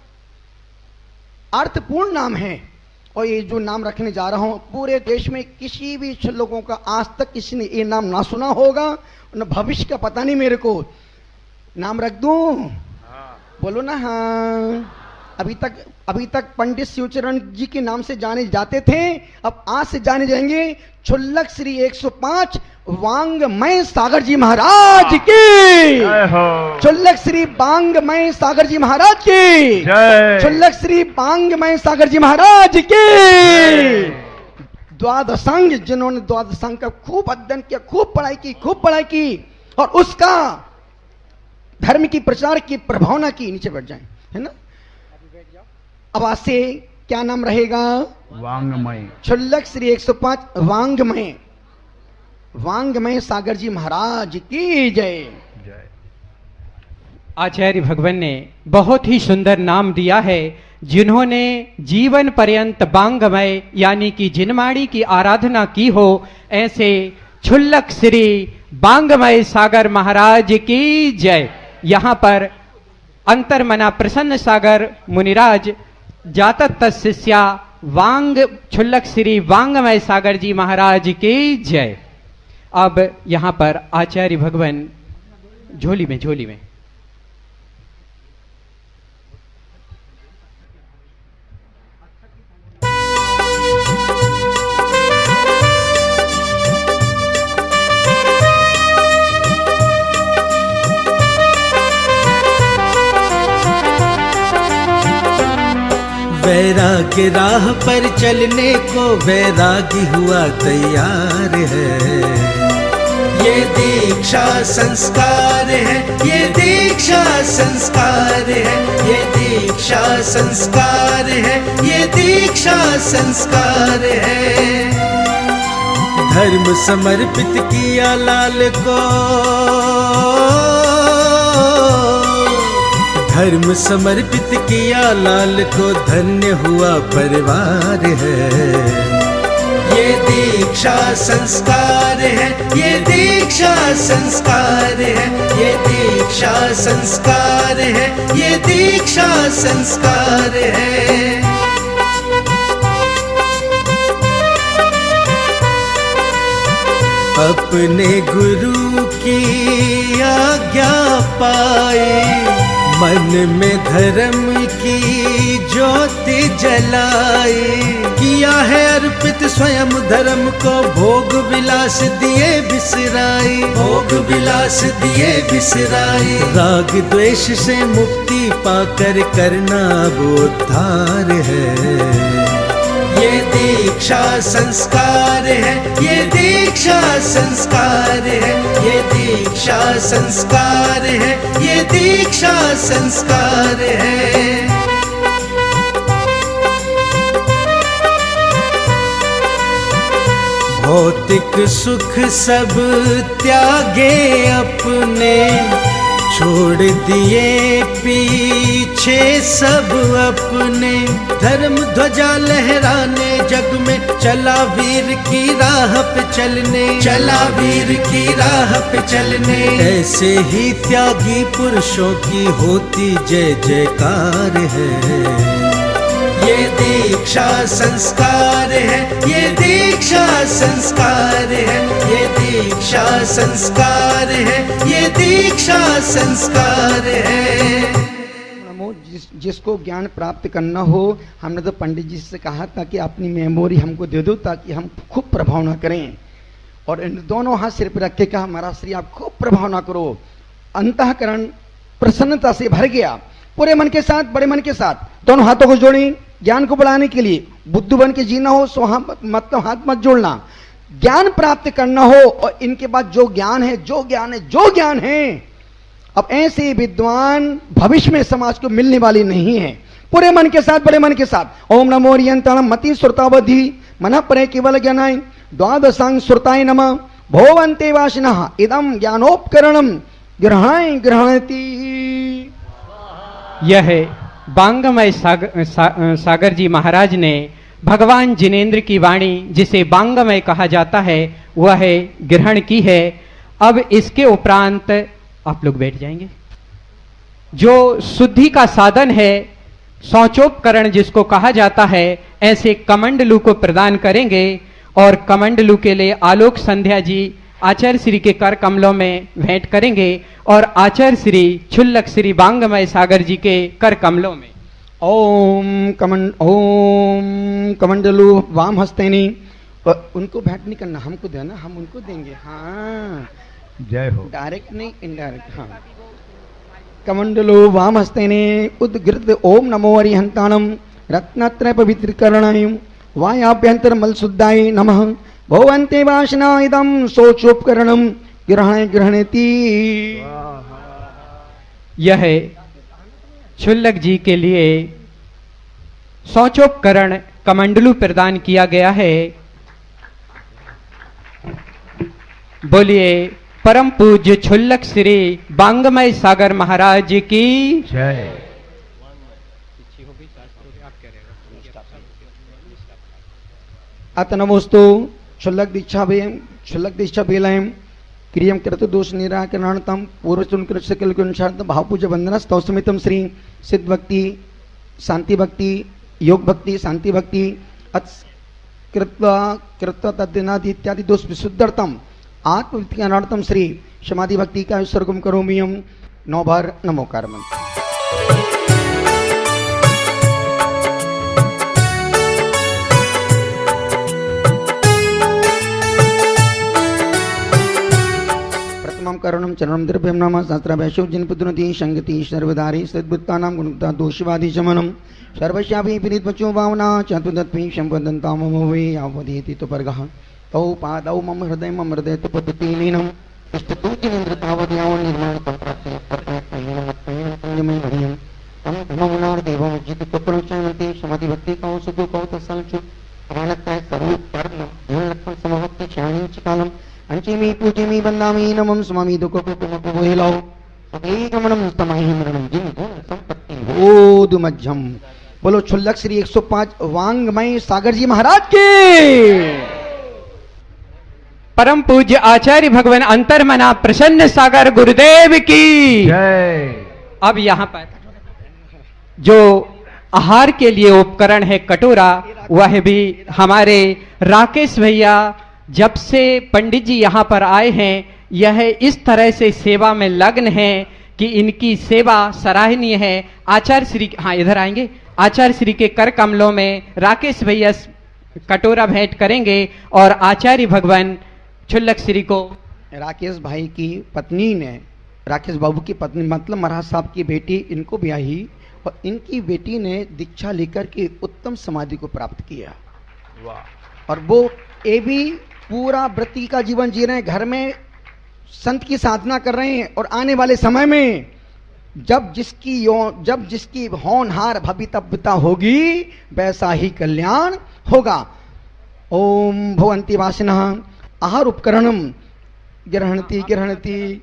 अर्थपूर्ण नाम हैं, और ये जो नाम रखने जा रहा हूं पूरे देश में किसी भी लोगों का आज तक किसी ने ये नाम ना सुना होगा, न भविष्य का पता नहीं मेरे को। नाम रख दूं? बोलो ना हाँ। अभी तक पंडित शिवचरण जी के नाम से जाने जाते थे, अब आज से जाने जाएंगे छुल्लक श्री 105 वांगमय सागर जी महाराज की। छुल्लक श्री वांगमय सागर जी महाराज की। छुल्लक श्री वांगमय सागर जी महाराज की। द्वादशांग, जिन्होंने द्वादशांग का खूब अध्ययन किया, खूब पढ़ाई की और उसका धर्म की प्रचार की प्रभावना की। नीचे बैठ जाएं, है ना। अब आज से क्या नाम रहेगा? वांगमय। छुल्लक श्री 105 वांगमय सागर जी महाराज की जय। आचार्य भगवान ने बहुत ही सुंदर नाम दिया है, जिन्होंने जीवन पर्यंत वांगमय यानी कि जिनमाड़ी की आराधना की हो, ऐसे छुल्लक श्री वांगमय सागर महाराज की जय। यहाँ पर अंतर्मना प्रसन्न सागर मुनिराज जातक तत्शिष्या वांग छुल्लक श्री वांगमय सागर जी महाराज की जय। अब यहाँ पर आचार्य भगवान झोली में वैराग्य राह पर चलने को वैरागी हुआ तैयार है। ये दीक्षा संस्कार है, ये दीक्षा संस्कार है, ये दीक्षा संस्कार है, ये दीक्षा संस्कार है। धर्म समर्पित किया लाल को, धर्म समर्पित किया लाल को, धन्य हुआ परिवार है। ये दीक्षा संस्कार है, ये दीक्षा संस्कार है, ये दीक्षा संस्कार है, ये दीक्षा संस्कार है। अपने गुरु की आज्ञा पाए, मन में धर्म की ज्योति जलाए। किया है अर्पित स्वयं धर्म को, भोग विलास दिए बिसराए, भोग विलास दिए बिसराए। राग द्वेष से मुक्ति पाकर करना वो उद्धार है। ये दीक्षा संस्कार है, ये दीक्षा संस्कार है, ये दीक्षा संस्कार है, ये दीक्षा संस्कार है। भौतिक सुख सब त्यागे अपने, छोड़ दिए पीछे सब अपने। धर्म ध्वजा लहराने जग में, चला वीर की राह पे चलने, चला वीर की राह पे चलने। ऐसे ही त्यागी पुरुषों की होती जय जयकार है। ये दीक्षा संस्कार है, ये दीक्षा संस्कार है, ये दीक्षा संस्कार है, ये दीक्षा संस्कार है। जिसको ज्ञान प्राप्त करना हो, हमने तो पंडित जी से कहा था कि अपनी मेमोरी हमको दे दो ताकि हम खूब प्रभाव ना करें। और इन दोनों हाथ सिर पर रख के कहा, हमारा श्री आप खूब प्रभाव ना करो। अंतःकरण प्रसन्नता से भर गया, पूरे मन के साथ, बड़े मन के साथ दोनों हाथों को जोड़ी। ज्ञान को बढ़ाने के लिए बुद्धू बन के जीना हो सो मतलब हाथ मत जोड़ना। ज्ञान प्राप्त करना हो और इनके बाद जो ज्ञान है, जो ज्ञान है, जो ज्ञान है, अब ऐसे विद्वान भविष्य में समाज को मिलने वाली नहीं है। पूरे मन के साथ, बड़े मन के साथ ओम नमो रियंतणम मति श्रुतावधि मन परे केवल ज्ञानाय द्वादशांग श्रुताय नमः भोवन्ते वासिनः इदम ज्ञानोपकरणम ग्रहणाय ग्रहणति। यह बांगमय सागर जी महाराज ने भगवान जिनेंद्र की वाणी, जिसे बांगमय कहा जाता है, वह है ग्रहण की है। अब इसके उपरांत आप लोग बैठ जाएंगे। जो शुद्धि का साधन है, शौचोपकरण जिसको कहा जाता है, ऐसे कमंडलू को प्रदान करेंगे। और कमंडलू के लिए आलोक संध्या जी आचार्य श्री के कर कमलों में भेंट करेंगे और आचार्य श्री क्षुल्लक श्री बांगमय सागर जी के कर कमलों में ओम कमंडलू वाम हस्तेनी। उनको भेंट नहीं करना, हमको देना, हम उनको देंगे। हाँ, जय हो। डायरेक्ट नहीं, इनडायरेक्ट। हाँ, कमंडलो वाम हस्तेने उद्गृत ओम नमो अरिहंतानम रत्नत्रय पवित्रकरणाय वायाभ्यंतर मल शुद्धाय नमः भवन्ते वासना इदम शोचोपकरणम ग्रहण ग्रहणति। यह क्षुल्लक जी के लिए शौचोपकरण कमंडलू प्रदान किया गया है। बोलिए परम पूज्य क्षुल्लक श्री बांगमय सागर महाराज की जय। अत नमोस्तु क्षुल्लक दीक्षा बेलयम क्रियम कृत दोष निराकरणार्थम पूर्वचुनकृष्ण कलकुंशार्थ भावपूज्य वंदना स्तवसमितम श्री सिद्ध भक्ति शांति भक्ति योग भक्ति शांति भक्ति कृत्वा तद्दिनादि इत्यादि दोष विशुद्धर्थम आत्मविज्ञानार्थम श्री समाधि भक्ति का उत्सर्गम करोमि हम 9 बार नमोकार मंत्र। करुणम चरणम द्रव्यम नाम शास्त्राभ्यासो जिनपुत्रति संगति सर्वदारी सद्बुद्धानां गुणुक्ता दोषवादी शमनम सर्वस्यापि पीडितवचो भावना चतुर्दत्पि संपदन्तां मम वे यावदेति तो परगः तौ पादौ मम हृदय तो पद्धति लीनम स्तुतु जिनेन्द्र तावद्याव निर्माण कल्पते परमेत्मयं हरियं तम धर्ममुनार देवं जित कपणचामते समाधि भक्ति का सुखो कौ तसलचु प्राणत्य स्वरूप परम जीवन लक्षण समभक्ति चाणी चिकालम अंचिमी पूजिमी बंदामी नमम स्वामी दुख को पुनः गमनम तमाही मरणम जिन गुण संपत्ति बोध मध्यम। बोलो क्षुल्लक श्री 105 वांगमय सागर जी महाराज के। परम पूज्य आचार्य भगवान अंतर्मना प्रसन्न सागर गुरुदेव की जय। अब यहाँ पर जो आहार के लिए उपकरण है कटोरा, वह भी हमारे राकेश भैया जब से पंडित जी यहाँ पर आए हैं यह इस तरह से सेवा में लग्न हैं कि इनकी सेवा सराहनीय है। आचार्य श्री, हाँ इधर आएंगे, आचार्य श्री के कर कमलों में राकेश भैया कटोरा भेंट करेंगे और आचार्य भगवान छुल्लक श्री को, राकेश भाई की पत्नी ने, राकेश बाबू की पत्नी मतलब महाराज साहब की बेटी इनको भी आई और इनकी बेटी ने दीक्षा लेकर के उत्तम समाधि को प्राप्त किया। और वो ये भी पूरा व्रती का जीवन जी रहे हैं, घर में संत की साधना कर रहे हैं और आने वाले समय में जब जिसकी होनहार भवितव्यता होगी वैसा ही कल्याण होगा। ओम भवन्ति वासिनः आहार उपकरणम गृह्णति गृह्णति।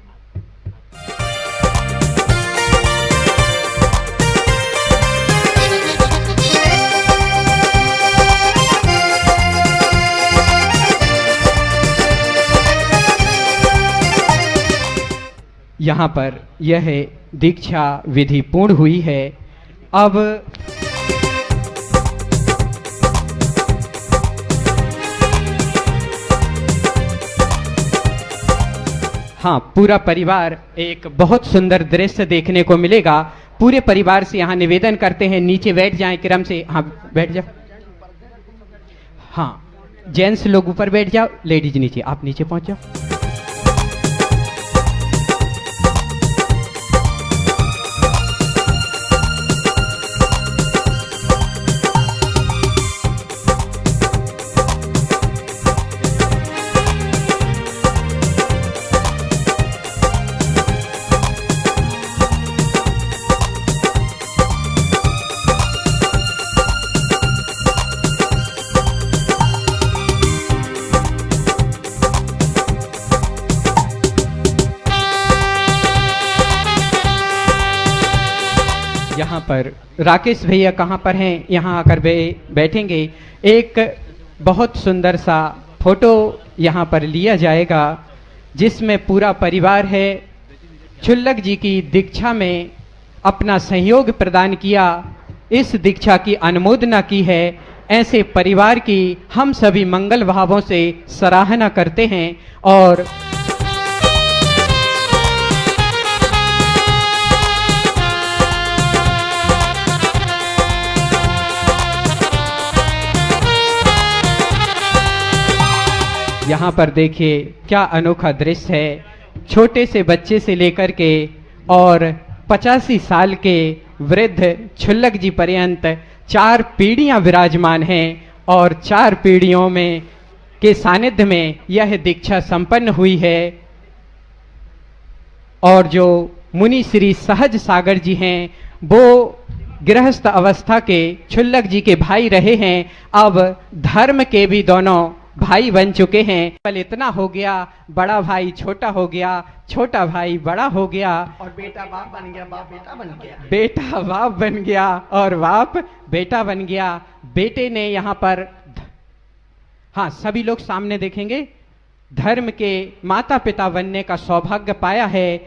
यहाँ पर यह दीक्षा विधि पूर्ण हुई है। अब हाँ, पूरा परिवार, एक बहुत सुंदर दृश्य देखने को मिलेगा। पूरे परिवार से यहाँ निवेदन करते हैं नीचे बैठ जाएं क्रम से। हाँ बैठ जाओ। हाँ जेंट्स लोग ऊपर बैठ जाओ, लेडीज नीचे, आप नीचे पहुंच जाओ। यहाँ पर राकेश भैया कहाँ पर हैं, यहाँ आकर बैठेंगे। एक बहुत सुंदर सा फोटो यहाँ पर लिया जाएगा जिसमें पूरा परिवार है। छुल्लक जी की दीक्षा में अपना सहयोग प्रदान किया, इस दीक्षा की अनुमोदना की है। ऐसे परिवार की हम सभी मंगल भावों से सराहना करते हैं। और यहाँ पर देखिए क्या अनोखा दृश्य है। छोटे से बच्चे से लेकर के और 85 साल के वृद्ध छुल्लक जी पर्यंत 4 पीढ़ियाँ विराजमान हैं और 4 पीढ़ियों में के सानिध्य में यह दीक्षा संपन्न हुई है। और जो मुनि श्री सहज सागर जी हैं वो गृहस्थ अवस्था के छुल्लक जी के भाई रहे हैं, अब धर्म के भी दोनों भाई बन चुके हैं। कल इतना हो गया, बड़ा भाई छोटा हो गया, छोटा भाई बड़ा हो गया और बेटा बाप बन गया, बाप बेटा बन गया, बेटा बाप बन गया और बाप बेटा बन गया। बेटे ने यहाँ पर, हाँ सभी लोग सामने देखेंगे, धर्म के माता पिता बनने का सौभाग्य पाया है।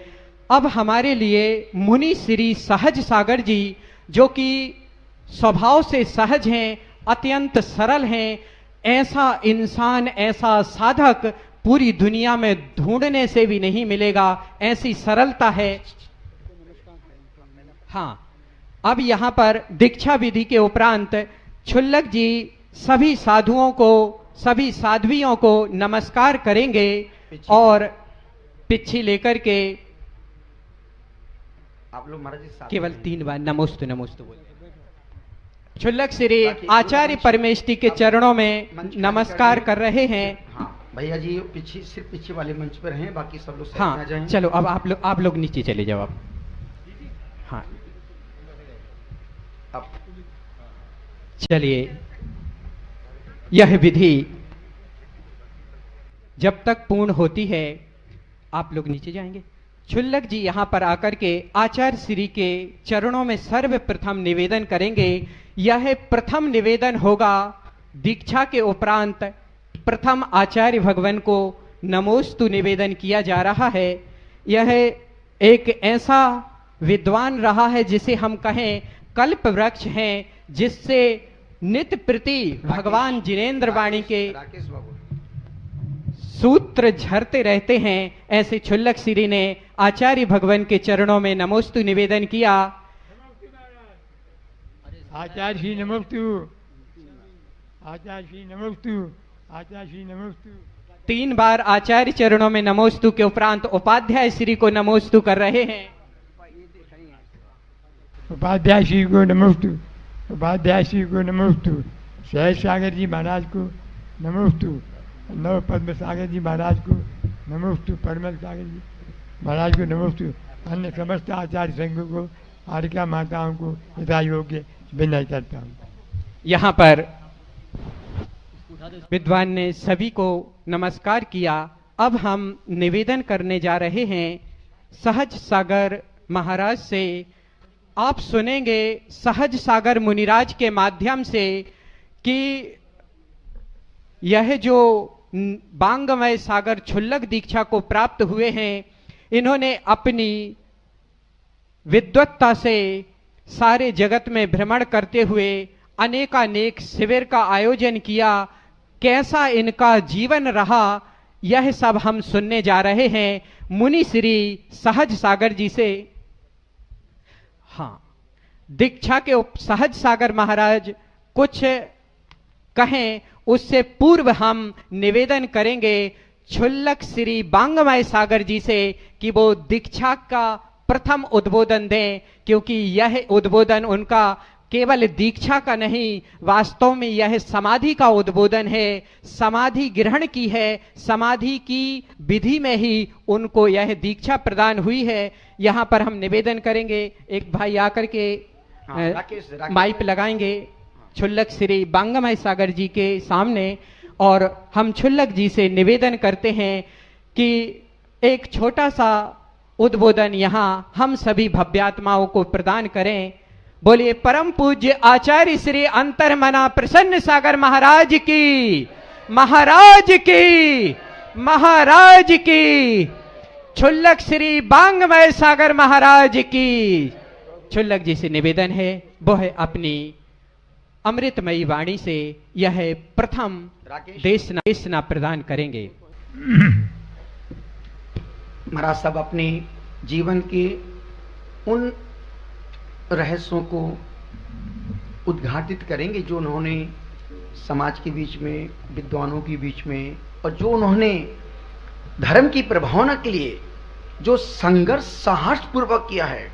अब हमारे लिए मुनि श्री सहज सागर जी जो कि स्वभाव से सहज हैं, अत्यंत सरल हैं, ऐसा इंसान, ऐसा साधक पूरी दुनिया में ढूंढने से भी नहीं मिलेगा, ऐसी सरलता है। हाँ, अब यहाँ पर दीक्षा विधि के उपरांत छुल्लक जी सभी साधुओं को, सभी साध्वियों को नमस्कार करेंगे और पिच्छी लेकर के आप लोग महाराज जी केवल 3 बार नमोस्तु नमोस्तु बोले। छुल्लक श्री आचार्य परमेष्टि के चरणों में नमस्कार कर रहे हैं। हाँ भैया जी पीछे, सिर्फ पीछे वाले मंच पर हैं, बाकी सब लोग हाँ आ जाएं। चलो अब आप लोग नीचे चले जाओ। अब हाँ अब चलिए, यह विधि जब तक पूर्ण होती है आप लोग नीचे जाएंगे। छुल्लक जी यहाँ पर आकर के आचार्य श्री के चरणों में सर्वप्रथम निवेदन करेंगे। यह प्रथम निवेदन होगा दीक्षा के उपरांत। प्रथम आचार्य भगवान को नमोस्तु निवेदन किया जा रहा है। यह एक ऐसा विद्वान रहा है जिसे हम कहें कल्प वृक्ष हैं, जिससे नित्य प्रति भगवान जिनेन्द्र वाणी के राकेश बाबू सूत्र झरते रहते हैं, ऐसे क्षुल्लक श्री ने आचार्य भगवान के चरणों में नमोस्तु निवेदन किया। आचार्य श्री नमोस्तु, आचार्य श्री नमोस्तु, आचार्य श्री नमोस्तु। 3 बार आचार्य चरणों में नमोस्तु के उपरांत उपाध्याय श्री को नमोस्तु कर रहे हैं। उपाध्याय श्री को नमोस्तु, उपाध्याय श्री को नमोस्तु, सहज सागर जी महाराज को नमोस्तु, नव पद्म सागर जी महाराज को नमोस्तु, परमल सागर जी महाराज को नमोस्तु, अन्य समस्त आचार्य संघ को, आरिका माताओं को यथा योग्य विनय करता हूँ। यहाँ पर विद्वान ने सभी को नमस्कार किया। अब हम निवेदन करने जा रहे हैं सहज सागर महाराज से। आप सुनेंगे सहज सागर मुनिराज के माध्यम से कि यह जो बांगमय सागर क्षुल्लक दीक्षा को प्राप्त हुए हैं, इन्होंने अपनी विद्वत्ता से सारे जगत में भ्रमण करते हुए अनेकानेक शिविर का आयोजन किया। कैसा इनका जीवन रहा, यह सब हम सुनने जा रहे हैं मुनि श्री सहज सागर जी से। हाँ, दीक्षा के सहज सागर महाराज कुछ कहें, उससे पूर्व हम निवेदन करेंगे क्षुल्लक श्री बांगमय सागर जी से कि वो दीक्षा का प्रथम उद्बोधन दें, क्योंकि यह उद्बोधन उनका केवल दीक्षा का नहीं, वास्तव में यह समाधि का उद्बोधन है। समाधि ग्रहण की है, समाधि की विधि में ही उनको यह दीक्षा प्रदान हुई है। यहाँ पर हम निवेदन करेंगे, एक भाई आकर के राकेश माइक लगाएंगे क्षुल्लक श्री बांगमय सागर जी के सामने, और हम क्षुल्लक जी से निवेदन करते हैं कि एक छोटा सा उद्बोधन यहाँ हम सभी भव्यात्माओं को प्रदान करें। बोलिए परम पूज्य आचार्य श्री अंतर्मना प्रसन्न सागर महाराज की, महाराज की, महाराज की। क्षुल्लक श्री बांगमय सागर महाराज की। क्षुल्लक जी से निवेदन है, वो है अपनी अमृतमयी वाणी से यह प्रथम देशना प्रदान करेंगे। महाराज साहब अपने जीवन के उन रहस्यों को उद्घाटित करेंगे जो उन्होंने समाज के बीच में, विद्वानों के बीच में, और जो उन्होंने धर्म की प्रभावना के लिए जो संघर्ष साहस पूर्वक किया है,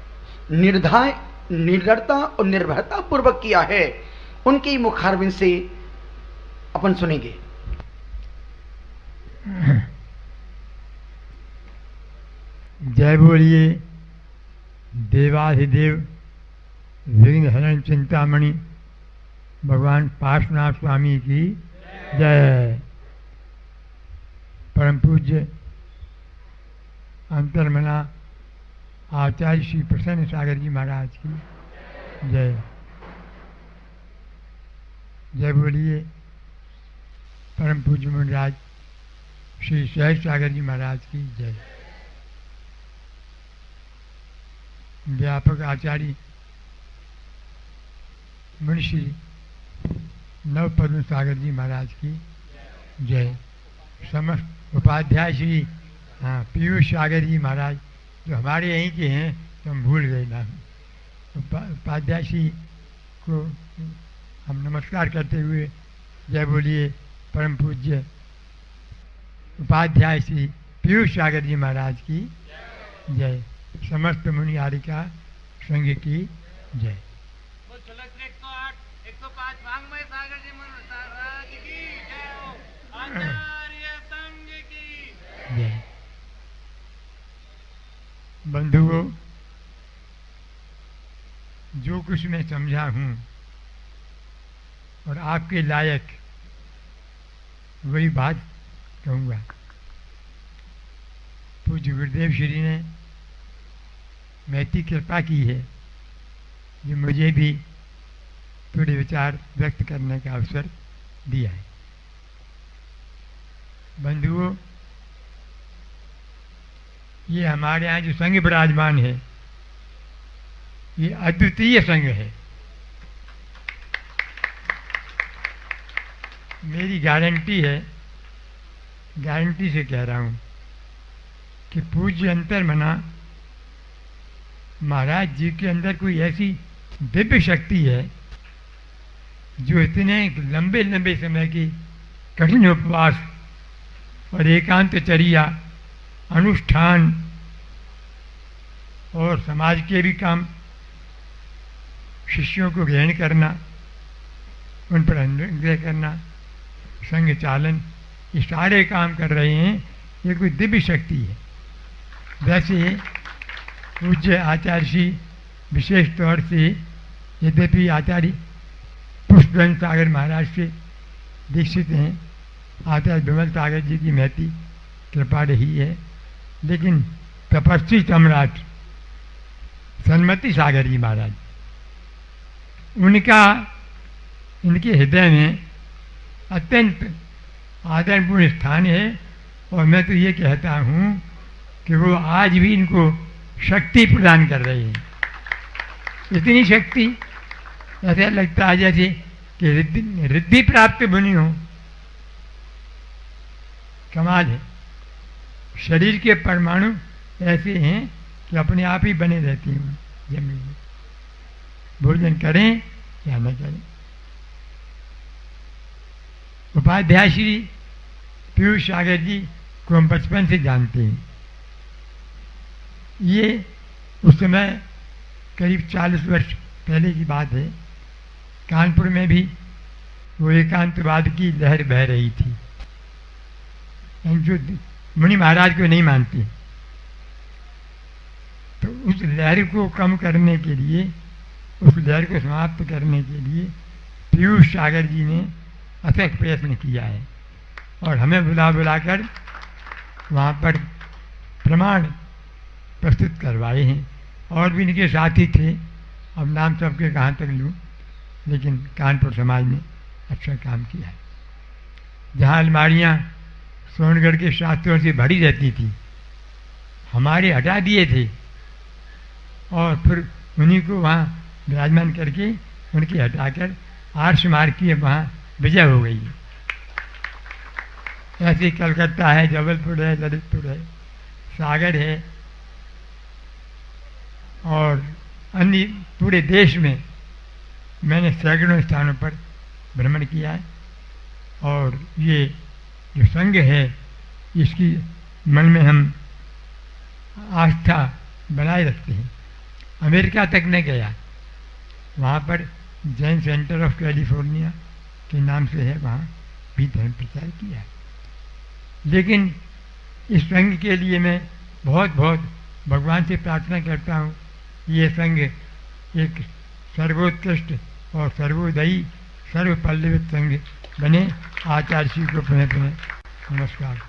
निडरता और निर्भरता पूर्वक किया है, उनके मुखारबिंद से अपन सुनेंगे। जय बोलिए देवाधिदेव विघ्न हरण चिंतामणि भगवान पार्श्वनाथ स्वामी की जय। परम पूज्य अंतर्मना आचार्य श्री प्रसन्न सागर जी महाराज की जय। जय बोलिए परम पूज्य मुनिराज श्री सहज सागर जी महाराज की जय। व्यापक आचार्य मुंशी नव पद्म सागर जी महाराज की जय। समस्त उपाध्याय श्री पीयूष सागर जी महाराज जो हमारे यहीं के हैं, तो हम भूल गए नाम। उपाध्याय श्री को हम नमस्कार करते हुए जय बोलिए परम पूज्य उपाध्याय श्री पीयूष सागर जी महाराज की जय। समस्त मुनि आरिका संघ की जय। जय। बंधुओं, जो कुछ मैं समझा हूँ और आपके लायक वही बात कहूँगा। पूज्य गुरुदेव श्री ने मैं इतनी कृपा की है कि मुझे भी थोड़े विचार व्यक्त करने का अवसर दिया है। बंधुओं, ये हमारे यहाँ जो संघ विराजमान है, ये अद्वितीय संघ है। मेरी गारंटी है गारंटी से कह रहा हूँ कि पूज्य अंतर्मना महाराज जी के अंदर कोई ऐसी दिव्य शक्ति है जो इतने लंबे लंबे समय की कठिन उपवास और एकांतचर्या, अनुष्ठान और समाज के भी काम, शिष्यों को ग्रहण करना, उन पर अनुग्रह करना, संग चालन, ये सारे काम कर रहे हैं। ये कोई दिव्य शक्ति है। वैसे पूज्य आचार्य जी विशेष तौर से, यद्यपि आचार्य पुष्पवंत सागर महाराज से दीक्षित हैं, आचार्य विमल सागर जी की महती कृपा रही है, लेकिन तपस्वी सम्राट सन्मति सागर जी महाराज, उनका इनके हृदय में अत्यंत आदरपूर्ण स्थान है। और मैं तो ये कहता हूँ कि वो आज भी इनको शक्ति प्रदान कर रहे हैं। इतनी शक्ति, ऐसा लगता है जैसे कि रिद्धि प्राप्त बनी हो। कमाल है। शरीर के परमाणु ऐसे हैं कि अपने आप ही बने रहते हैं जमीन में, भोजन करें या न करें। उपाध्याय श्री पीयूष सागर जी को हम बचपन से जानते हैं। ये उस समय करीब 40 वर्ष पहले की बात है। कानपुर में भी वो एकांतवाद की लहर बह रही थी, जो मुनि महाराज को नहीं मानती। तो उस लहर को कम करने के लिए, उस लहर को समाप्त करने के लिए पीयूष सागर जी ने अथक प्रयत्न किया है और हमें बुलाकर वहाँ पर प्रमाण प्रस्तुत करवाए हैं। और भी इनके साथी थे, अब नाम सबके कहाँ तक लूँ, लेकिन कानपुर समाज ने अच्छा काम किया है। जहाँ अलमारियाँ सोनगढ़ के शास्त्रों से भरी रहती थी, हमारे हटा दिए थे और फिर उन्हीं को वहाँ विराजमान करके उनकी हटाकर आर्ष मार्ग की वहाँ विजय हो गई। ऐसे कलकत्ता है, जबलपुर है, ललितपुर है, सागर है और अन्य पूरे देश में मैंने सैकड़ों स्थानों पर भ्रमण किया है। और ये जो संघ है, इसकी मन में हम आस्था बनाए रखते हैं। अमेरिका तक नहीं गया, वहाँ पर जैन सेंटर ऑफ कैलिफोर्निया के नाम से है, वहाँ भी धर्म प्रचार किया है। लेकिन इस संघ के लिए मैं बहुत बहुत भगवान से प्रार्थना करता हूँ, ये संघ एक सर्वोत्कृष्ट और सर्वोदयी सर्वपल्लवित संघ बने। आचार्य श्री को पुनः पुनः नमस्कार।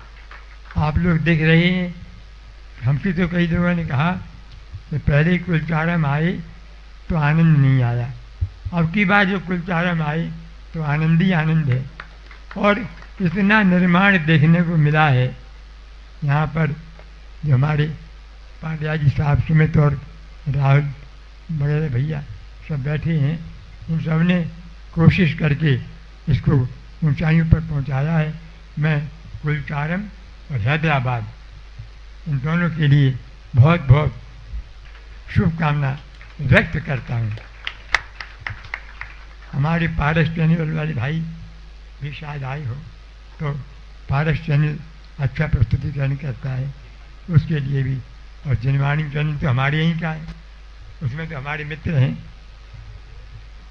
आप लोग देख रहे हैं, हमसे तो कई लोगों ने कहा कि पहले कुलचारम आए तो आनंद नहीं आया, अब की बार जो कुलचारम आए तो आनंद ही आनंद है। और इतना निर्माण देखने को मिला है यहाँ पर। जो हमारे पांड्या जी साहब, सुमित और राहुल वगैरह भैया सब बैठे हैं, इन सब ने कोशिश करके इसको ऊंचाइयों पर पहुंचाया है। मैं कुलचारम और हैदराबाद इन दोनों के लिए बहुत बहुत शुभकामना व्यक्त करता हूँ। हमारे पारस चैनल वाले भाई भी शायद आए हो, तो पारस चैनल अच्छा प्रस्तुतिकरण करता है, उसके लिए भी। और जनवाणी चैनल तो हमारे यहीं का है, उसमें तो हमारे मित्र हैं,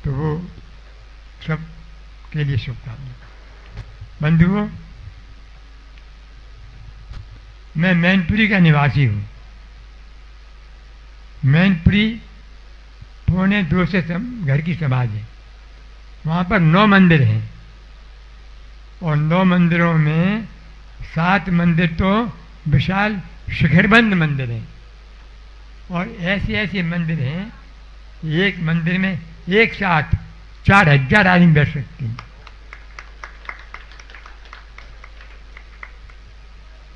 तो वो सब के लिए शुभकामना। बंधुओं, मैं मैनपुरी का निवासी हूँ। मैनपुरी 1.25 से घर की समाज है। वहाँ पर 9 मंदिर हैं और 9 मंदिरों में 7 मंदिर तो विशाल शिखरबंद मंदिर हैं। और ऐसे ऐसे मंदिर हैं, एक मंदिर में एक साथ 4000 आदमी बैठ सकते हैं।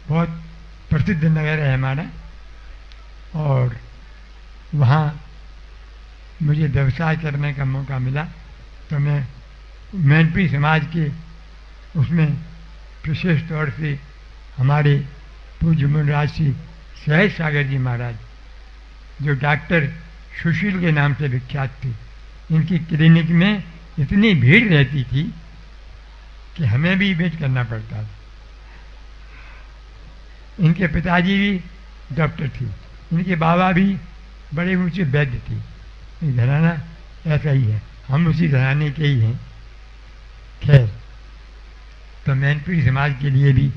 बहुत प्रसिद्ध नगर है हमारा। और वहाँ मुझे व्यवसाय करने का मौका मिला, तो मैं मैनपुरी समाज के उसमें विशेष तौर से हमारे पूज्य मुनिराज श्री सहज सागर जी महाराज, जो डॉक्टर सुशील के नाम से विख्यात थे, इनकी क्लिनिक में इतनी भीड़ रहती थी कि हमें भी वेट करना पड़ता था। इनके पिताजी भी डॉक्टर थे, इनके बाबा भी बड़े ऊंचे वैद्य थे। ये घराना ऐसा ही है, हम उसी घराने के ही हैं। खैर, तो मैनपुरी समाज के लिए भी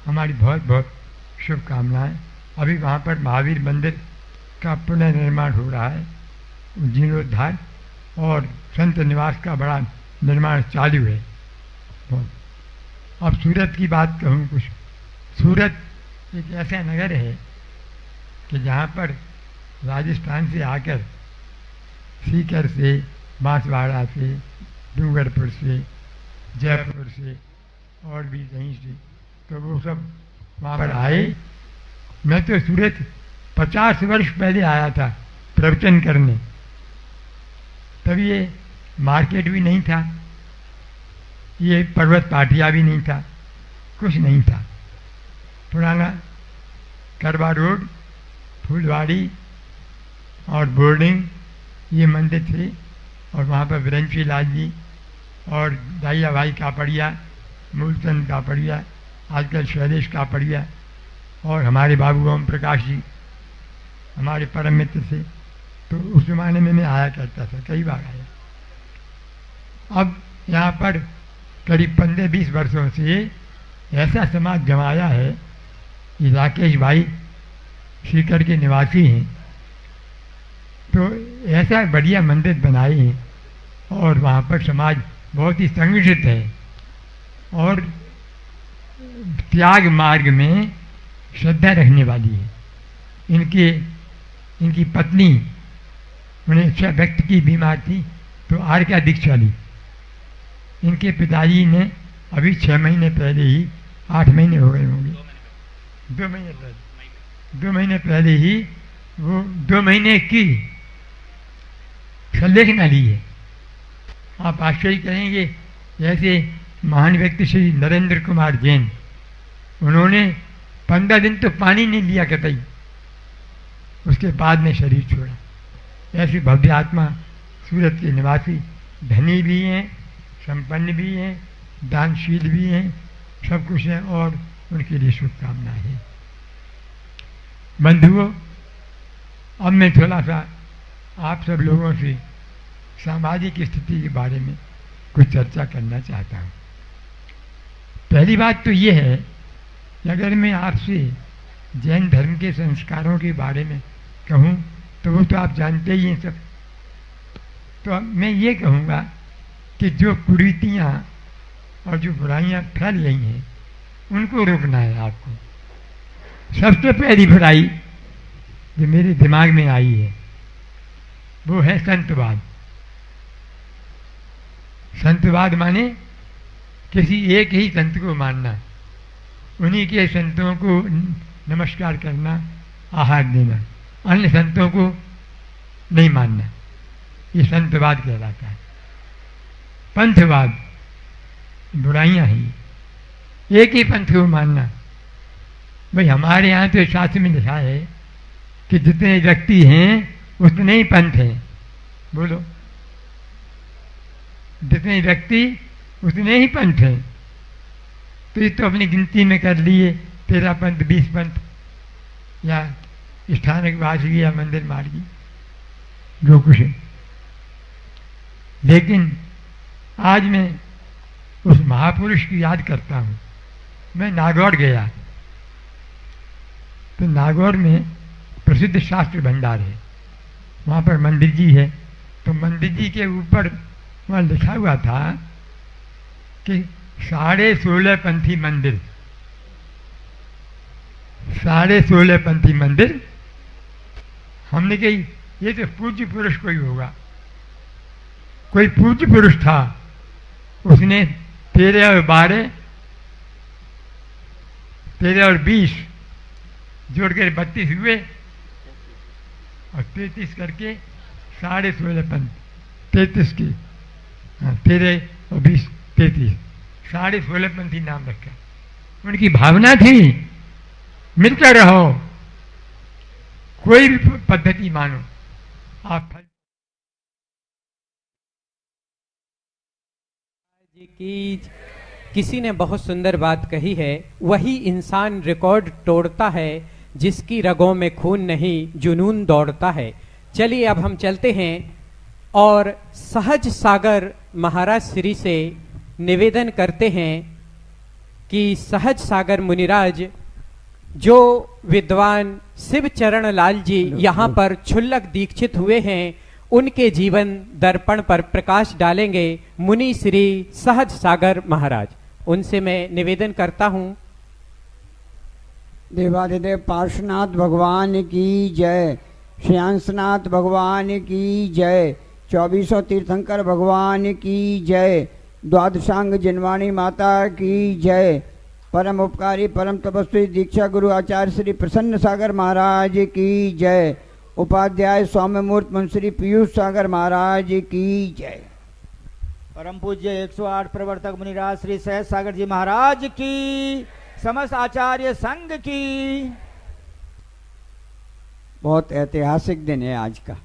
हमारी बहुत बहुत शुभकामनाएं। अभी वहाँ पर महावीर मंदिर का पुनर्निर्माण हो रहा है, जीर्णोद्धार, और संत निवास का बड़ा निर्माण चालू है। अब सूरत की बात कहूँ कुछ। सूरत एक ऐसा नगर है कि जहाँ पर राजस्थान से आकर सीकर से, बांसवाड़ा से, डूंगरपुर से, जयपुर से और भी कहीं से, तो वो सब वहाँ पर आए। मैं तो सूरत 50 वर्ष पहले आया था प्रवचन करने, तब ये मार्केट भी नहीं था, ये पर्वत पाटिया भी नहीं था, कुछ नहीं था। पुराना करवा रोड, फूलवाड़ी और बोर्डिंग, ये मंदिर थे। और वहाँ पर विरंची लाल जी और दाइया भाई कापड़िया, मूलचंद कापड़िया, आजकल शैलेश कापड़िया, और हमारे बाबू ओम प्रकाश जी हमारे परम मित्र थे। तो उस जमाने में मैं आया करता था, कई बार आया। अब यहाँ पर करीब 15-20 वर्षों से ऐसा समाज जमाया है कि राकेश भाई सीकर के निवासी हैं, तो ऐसा बढ़िया मंदिर बनाए हैं, और वहाँ पर समाज बहुत ही संगठित है, और त्याग मार्ग में श्रद्धा रखने वाली है। इनकी पत्नी, उन्हें व्यक्त की बीमार थी, तो आर्का दीक्षा ली। इनके पिताजी ने अभी 6 महीने पहले ही, 8 महीने हो गए होंगे, 2 महीने पहले ही वो 2 महीने की संलेखना ली है। आप आश्चर्य करेंगे, जैसे महान व्यक्ति श्री नरेंद्र कुमार जैन, उन्होंने 15 दिन तो पानी नहीं लिया कतई, उसके बाद में शरीर छोड़ा। ऐसी भव्य आत्मा सूरत के निवासी धनी भी हैं, संपन्न भी हैं, दानशील भी हैं, सब कुछ है, और उनके लिए शुभकामनाएं हैं। बंधुओं, अब मैं थोड़ा सा आप सब लोगों से सामाजिक स्थिति के बारे में कुछ चर्चा करना चाहता हूँ। पहली बात तो ये है कि अगर मैं आपसे जैन धर्म के संस्कारों के बारे में कहूँ, तो वो तो आप जानते ही हैं सब। तो मैं ये कहूँगा कि जो कुरीतियाँ और जो बुराइयाँ फैल रही हैं, उनको रोकना है आपको। सबसे पहली बुराई जो मेरे दिमाग में आई है, वो है संतवाद। संतवाद माने किसी एक ही संत को मानना, उन्हीं के संतों को नमस्कार करना, आहार देना, अन्य संतों को नहीं मानना, ये संतवाद कहलाता है। पंथवाद, बुराइयां ही, एक ही पंथ को मानना। भाई हमारे यहाँ तो शास्त्र में लिखा है कि जितने व्यक्ति हैं उतने ही पंथ हैं। बोलो, जितने व्यक्ति उतने ही पंथ हैं। तो ये तो अपनी गिनती में कर लिए 13 पंथ, 20 पंथ, या स्थानक वासी या मंदिर मार्गी, जो कुछ है। लेकिन आज मैं उस महापुरुष की याद करता हूँ। मैं नागौर गया, तो नागौर में प्रसिद्ध शास्त्र भंडार है, वहाँ पर मंदिर जी है। तो मंदिर जी के ऊपर वहाँ लिखा हुआ था कि 16.5 पंथी मंदिर, 16.5 पंथी मंदिर। हमने कही ये तो पूज्य पुरुष कोई होगा, कोई पूज्य पुरुष था, उसने 13 और 12, 13 और 20 जोड़ कर 32 हुए, और 33 करके 16.5 पंथ, 33 की, 13 और 20 33, 16.5 पंथी नाम रखा। उनकी भावना थी मिलकर रहो, कोई भी पद्धति मानो, आप फल जी की किसी ने बहुत सुंदर बात कही है, वही इंसान रिकॉर्ड तोड़ता है जिसकी रगों में खून नहीं जुनून दौड़ता है। चलिए अब हम चलते हैं और सहज सागर महाराज श्री से निवेदन करते हैं कि सहज सागर मुनिराज जो विद्वान शिव चरण लाल जी यहाँ पर क्षुल्लक दीक्षित हुए हैं, उनके जीवन दर्पण पर प्रकाश डालेंगे मुनि श्री सहज सागर महाराज। उनसे मैं निवेदन करता हूँ। देवाधिदेव पार्श्वनाथ भगवान की जय, श्रेयांसनाथ भगवान की जय, 2400 तीर्थंकर भगवान की जय, द्वादशांग जिनवाणी माता की जय, परम उपकारी परम तपस्वी दीक्षा गुरु आचार्य श्री प्रसन्न सागर महाराज की जय, उपाध्याय स्वामी मूर्त मुंशी पीयूष सागर महाराज की जय। परम पूज्य 108 प्रवर्तक मुनिराज श्री सहज सागर जी महाराज की, समस्त आचार्य संघ की। बहुत ऐतिहासिक दिन है आज का।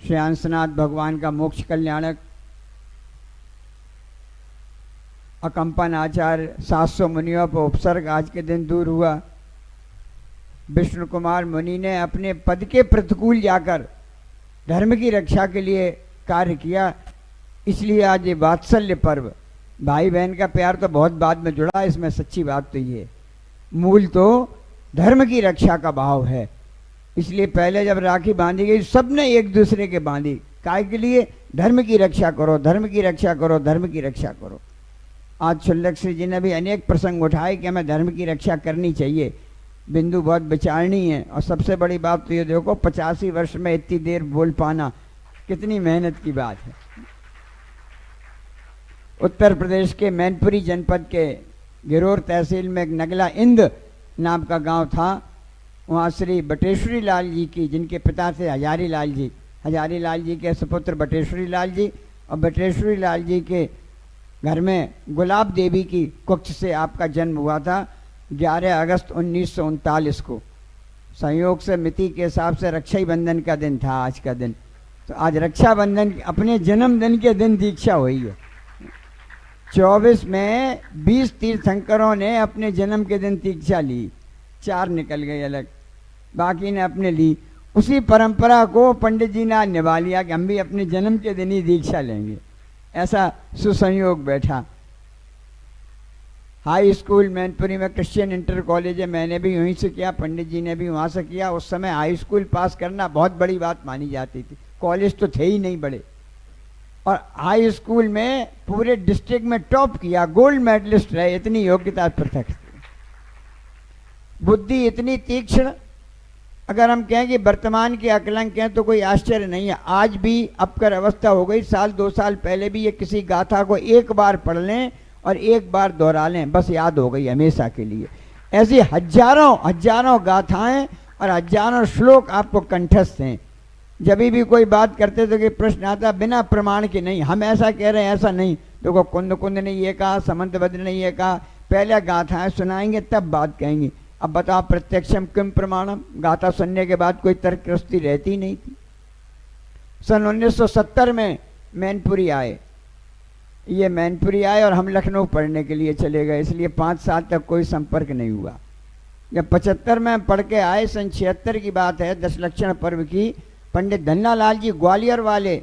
श्रेयांसनाथ भगवान का मोक्ष कल्याणक अकंपन आचार्य 700 मुनियों पर उपसर्ग आज के दिन दूर हुआ। विष्णु कुमार मुनि ने अपने पद के प्रतिकूल जाकर धर्म की रक्षा के लिए कार्य किया, इसलिए आज ये वात्सल्य पर्व, भाई बहन का प्यार तो बहुत बाद में जुड़ा, इसमें सच्ची बात तो ये मूल तो धर्म की रक्षा का भाव है। इसलिए पहले जब राखी बांधी गई सबने एक दूसरे के बांधी, काय के लिए? धर्म की रक्षा करो, धर्म की रक्षा करो, धर्म की रक्षा करो। आज क्षुल्लक श्री जी ने भी अनेक प्रसंग उठाए कि हमें धर्म की रक्षा करनी चाहिए, बिंदु बहुत विचारणी है। और सबसे बड़ी बात तो ये देखो, 85 वर्ष में इतनी देर बोल पाना कितनी मेहनत की बात है। उत्तर प्रदेश के मैनपुरी जनपद के गिरोर तहसील में एक नगला इंद नाम का गांव था। वहाँ श्री बटेश्वरी लाल जी की, जिनके पिता थे हजारी लाल जी, हजारी लाल जी के सुपुत्र बटेश्वरी लाल जी, और बटेश्वरी लाल जी के घर में गुलाब देवी की कुक्ष से आपका जन्म हुआ था 11 अगस्त 1939 को। संयोग से मिति के हिसाब से रक्षाबंधन का दिन था आज का दिन। तो आज रक्षाबंधन अपने जन्मदिन के दिन दीक्षा हुई है। 24 में 20 तीर्थंकरों ने अपने जन्म के दिन दीक्षा ली, 4 निकल गए अलग, बाकी ने अपने ली। उसी परंपरा को पंडित जी ने निभा लिया कि हम भी अपने जन्म के दिन ही दीक्षा लेंगे। ऐसा सुसंयोग बैठा। हाई स्कूल मैनपुरी में क्रिश्चियन इंटर कॉलेज है, मैंने भी वहीं से किया, पंडित जी ने भी वहाँ से किया। उस समय हाई स्कूल पास करना बहुत बड़ी बात मानी जाती थी, कॉलेज तो थे ही नहीं बड़े। और हाई स्कूल में पूरे डिस्ट्रिक्ट में टॉप किया, गोल्ड मेडलिस्ट रहे, इतनी योग्यता पृथक थी। बुद्धि इतनी तीक्ष्ण, अगर हम कहें कि वर्तमान के आकलन कहें तो कोई आश्चर्य नहीं है। आज भी अपकर अवस्था हो गई, साल 2 साल पहले भी ये किसी गाथा को एक बार पढ़ लें और एक बार दोहरा लें, बस याद हो गई हमेशा के लिए। ऐसी हजारों गाथाएं और हजारों श्लोक आपको कंठस्थ हैं। जब भी कोई बात करते तो कि प्रश्न आता बिना प्रमाण के नहीं, हम ऐसा कह रहे हैं, ऐसा नहीं। देखो कुंद कुंद ने ये कहा, समंतभद्र ने ये कहा, पहले गाथाएं सुनाएंगे तब बात कहेंगे। अब बताओ प्रत्यक्षम किम प्रमाणम, गाथा सुनने के बाद कोई तर्क प्रस्तुति रहती नहीं थी। सन 1970 में मैनपुरी आए, ये मैनपुरी आए और हम लखनऊ पढ़ने के लिए चले गए, इसलिए 5 साल तक कोई संपर्क नहीं हुआ। जब 75 में पढ़ के आए, सन 76 की बात है, 10 लक्षण पर्व की, पंडित धन्नालाल जी ग्वालियर वाले,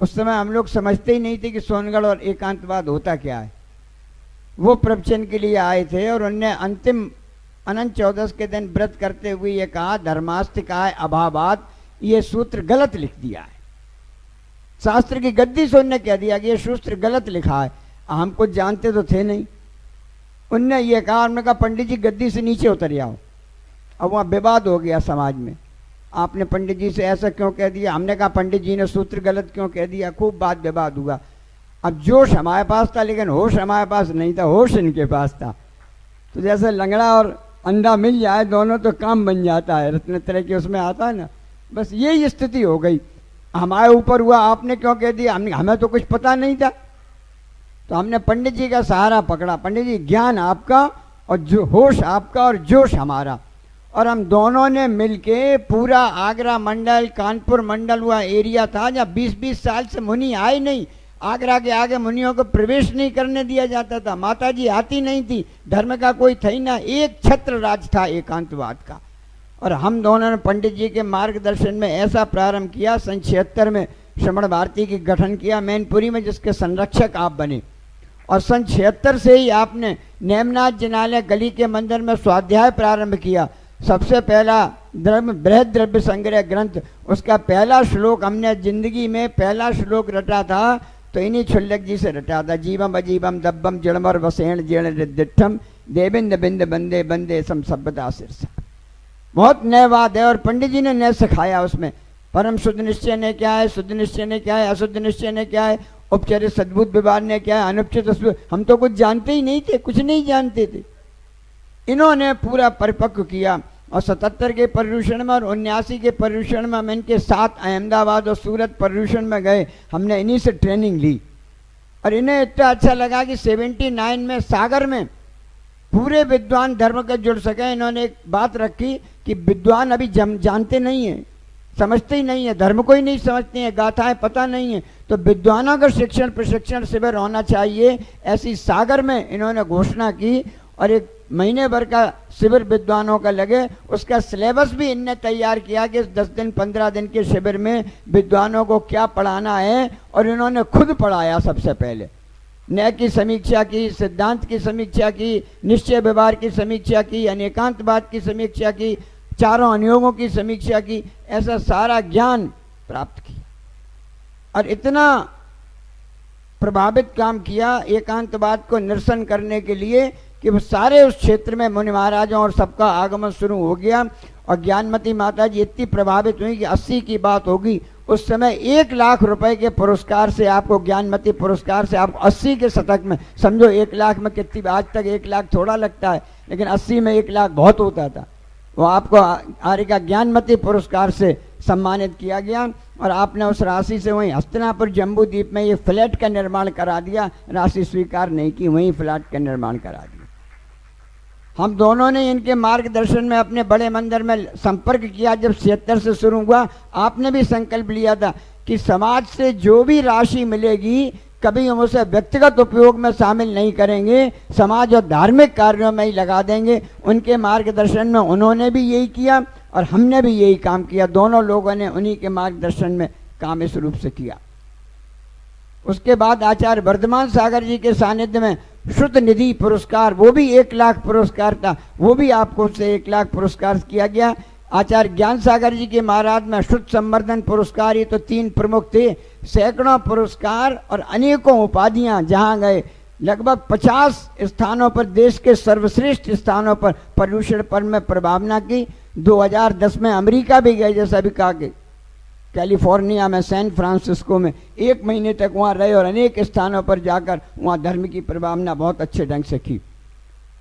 उस समय हम लोग समझते ही नहीं थे कि सोनगढ़ और एकांतवाद होता क्या है। वो प्रवचन के लिए आए थे और उनने अंतिम अनंत चौदस के दिन व्रत करते हुए ये कहा, धर्मास्तिकाय अभावात, ये सूत्र गलत लिख दिया है। शास्त्र की गद्दी से उनने कह दिया कि ये सूत्र गलत लिखा है। हम कुछ जानते तो थे नहीं। उनने ये कहा, उन्होंने कहा पंडित जी गद्दी से नीचे उतर जाओ। अब वहाँ विवाद हो गया समाज में, आपने पंडित जी से ऐसा क्यों कह दिया, हमने कहा पंडित जी ने सूत्र गलत क्यों कह दिया, खूब बात विवाद हुआ। अब जोश हमारे पास था लेकिन होश हमारे पास नहीं था, होश इनके पास था। तो जैसे लंगड़ा और अंधा मिल जाए दोनों तो काम बन जाता है, रत्न तरह के उसमें आता है ना, बस यही स्थिति हो गई। हमारे ऊपर हुआ, आपने क्यों कह दिया, हमें तो कुछ पता नहीं था। तो हमने पंडित जी का सहारा पकड़ा, पंडित जी ज्ञान आपका और जो होश आपका और जोश हमारा। और हम दोनों ने मिलके पूरा आगरा मंडल, कानपुर मंडल हुआ एरिया था जहाँ 20-20 साल से मुनि आए नहीं। आगरा के आगे मुनियों को प्रवेश नहीं करने दिया जाता था, माता जी आती नहीं थी, धर्म का कोई था ही ना, एक छत्र राज था एकांतवाद का। और हम दोनों ने पंडित जी के मार्गदर्शन में ऐसा प्रारंभ किया, सन 76 में श्रमण भारती की गठन किया मैनपुरी में, जिसके संरक्षक आप बने। और सन 76 से ही आपने नेमनाथ जिनालय गली के मंदिर में स्वाध्याय प्रारंभ किया। सबसे पहला बृहद द्रव्य संग्रह ग्रंथ, उसका पहला श्लोक हमने जिंदगी में पहला श्लोक रटा था तो इन्हीं छुल्लक जी से रटा था। जीवम अजीवम दब्बम जड़मर वसेण जेण दिठम देविंद बिंद बंदे बंदे सम सभ्यता शीर्षा। बहुत नए बात है और पंडित जी ने नए सिखाया उसमें। परम शुद्ध निश्चय ने क्या है, शुद्ध निश्चय ने क्या है, अशुद्ध निश्चय ने क्या है, उपचरित सद्भुत विवाद ने क्या है, अनुपचित। हम तो कुछ जानते ही नहीं थे, कुछ नहीं जानते थे। इन्होंने पूरा परिपक्व किया। और 77 के पर्यूषण में और 79 के पर्यूषण में हम इनके साथ अहमदाबाद और सूरत पर्यूषण में गए, हमने इन्हीं से ट्रेनिंग ली। और इन्हें इतना अच्छा लगा कि 79 में सागर में पूरे विद्वान धर्म के जुड़ सके। इन्होंने एक बात रखी कि विद्वान अभी जानते नहीं है, समझते ही नहीं है, धर्म को ही नहीं समझते हैं, गाथाएं पता नहीं है, तो विद्वानों का शिक्षण प्रशिक्षण शिविर होना चाहिए। ऐसी सागर में इन्होंने घोषणा की और एक महीने भर का शिविर विद्वानों का लगे। उसका सिलेबस भी इनने तैयार किया कि इस 10 दिन 15 दिन के शिविर में विद्वानों को क्या पढ़ाना है। और इन्होंने खुद पढ़ाया। सबसे पहले न्याय की समीक्षा की, सिद्धांत की समीक्षा की, निश्चय व्यवहार की समीक्षा की, अनेकांतवाद की समीक्षा की, चारों अनुयोगों की समीक्षा की, ऐसा सारा ज्ञान प्राप्त किया। और इतना प्रभावित काम किया एकांतवाद को निरसन करने के लिए कि वो सारे उस क्षेत्र में मुनि महाराजों और सबका आगमन शुरू हो गया। और ज्ञानमती माता जी इतनी प्रभावित हुई कि 80 की बात होगी, उस समय 1 लाख रुपए के पुरस्कार से आपको, ज्ञानमती पुरस्कार से आपको 80 के शतक में, समझो 1 लाख में कितनी, आज तक 1 लाख थोड़ा लगता है, लेकिन 80 में 1 लाख बहुत होता था। वो आपको आर्य का ज्ञानमती पुरस्कार से सम्मानित किया गया। और आपने उस राशि से वहीं हस्तिनापुर जम्बू द्वीप में ये फ्लैट का निर्माण करा दिया। राशि स्वीकार नहीं की, वहीं फ्लैट का निर्माण करा दिया। हम दोनों ने इनके मार्गदर्शन में अपने बड़े मंदिर में संपर्क किया। जब 76 से शुरू हुआ, आपने भी संकल्प लिया था कि समाज से जो भी राशि मिलेगी कभी हम उसे व्यक्तिगत उपयोग में शामिल नहीं करेंगे, समाज और धार्मिक कार्यों में ही लगा देंगे। उनके मार्गदर्शन में उन्होंने भी यही किया और हमने भी यही काम किया। दोनों लोगों ने उन्हीं के मार्गदर्शन में काम इस रूप से किया। उसके बाद आचार्य वर्धमान सागर जी के सानिध्य में शुद्ध निधि पुरस्कार, वो भी 1 लाख पुरस्कार था, वो भी आपको से 1 लाख पुरस्कार किया गया। आचार्य ज्ञान सागर जी के महाराज में शुद्ध संवर्धन पुरस्कार, ये तो 3 प्रमुख थे। सैकड़ों पुरस्कार और अनेकों उपाधियां जहां गए। लगभग 50 स्थानों पर, देश के सर्वश्रेष्ठ स्थानों पर पर्यूषण पर्व में प्रभावना की। 2010 में अमेरिका भी गए, जैसा भी कहा कि कैलिफोर्निया में सैन फ्रांसिस्को में 1 महीने तक वहाँ रहे और अनेक स्थानों पर जाकर वहाँ धर्म की प्रभावना बहुत अच्छे ढंग से की।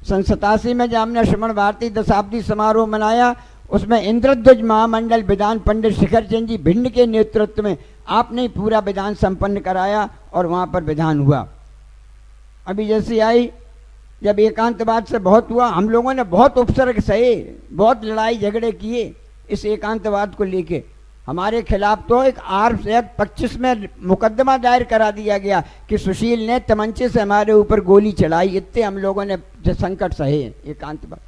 सन 87 में जब हमने श्रमण भारती दशाब्दी समारोह मनाया, उसमें इंद्रध्वज महामंडल विधान पंडित शिखर चंद जी भिंड के नेतृत्व में आपने पूरा विधान संपन्न कराया और वहाँ पर विधान हुआ। अभी जैसी आई, जब एकांतवाद से बहुत हुआ, हम लोगों ने बहुत उपसर्ग सहे, बहुत लड़ाई झगड़े किए इस एकांतवाद को लेके। हमारे खिलाफ तो एक आर्म्स एक्ट 25 में मुकदमा दायर करा दिया गया कि सुशील ने तमंचे से हमारे ऊपर गोली चलाई। इतने हम लोगों ने संकट सहे एकांतवाद,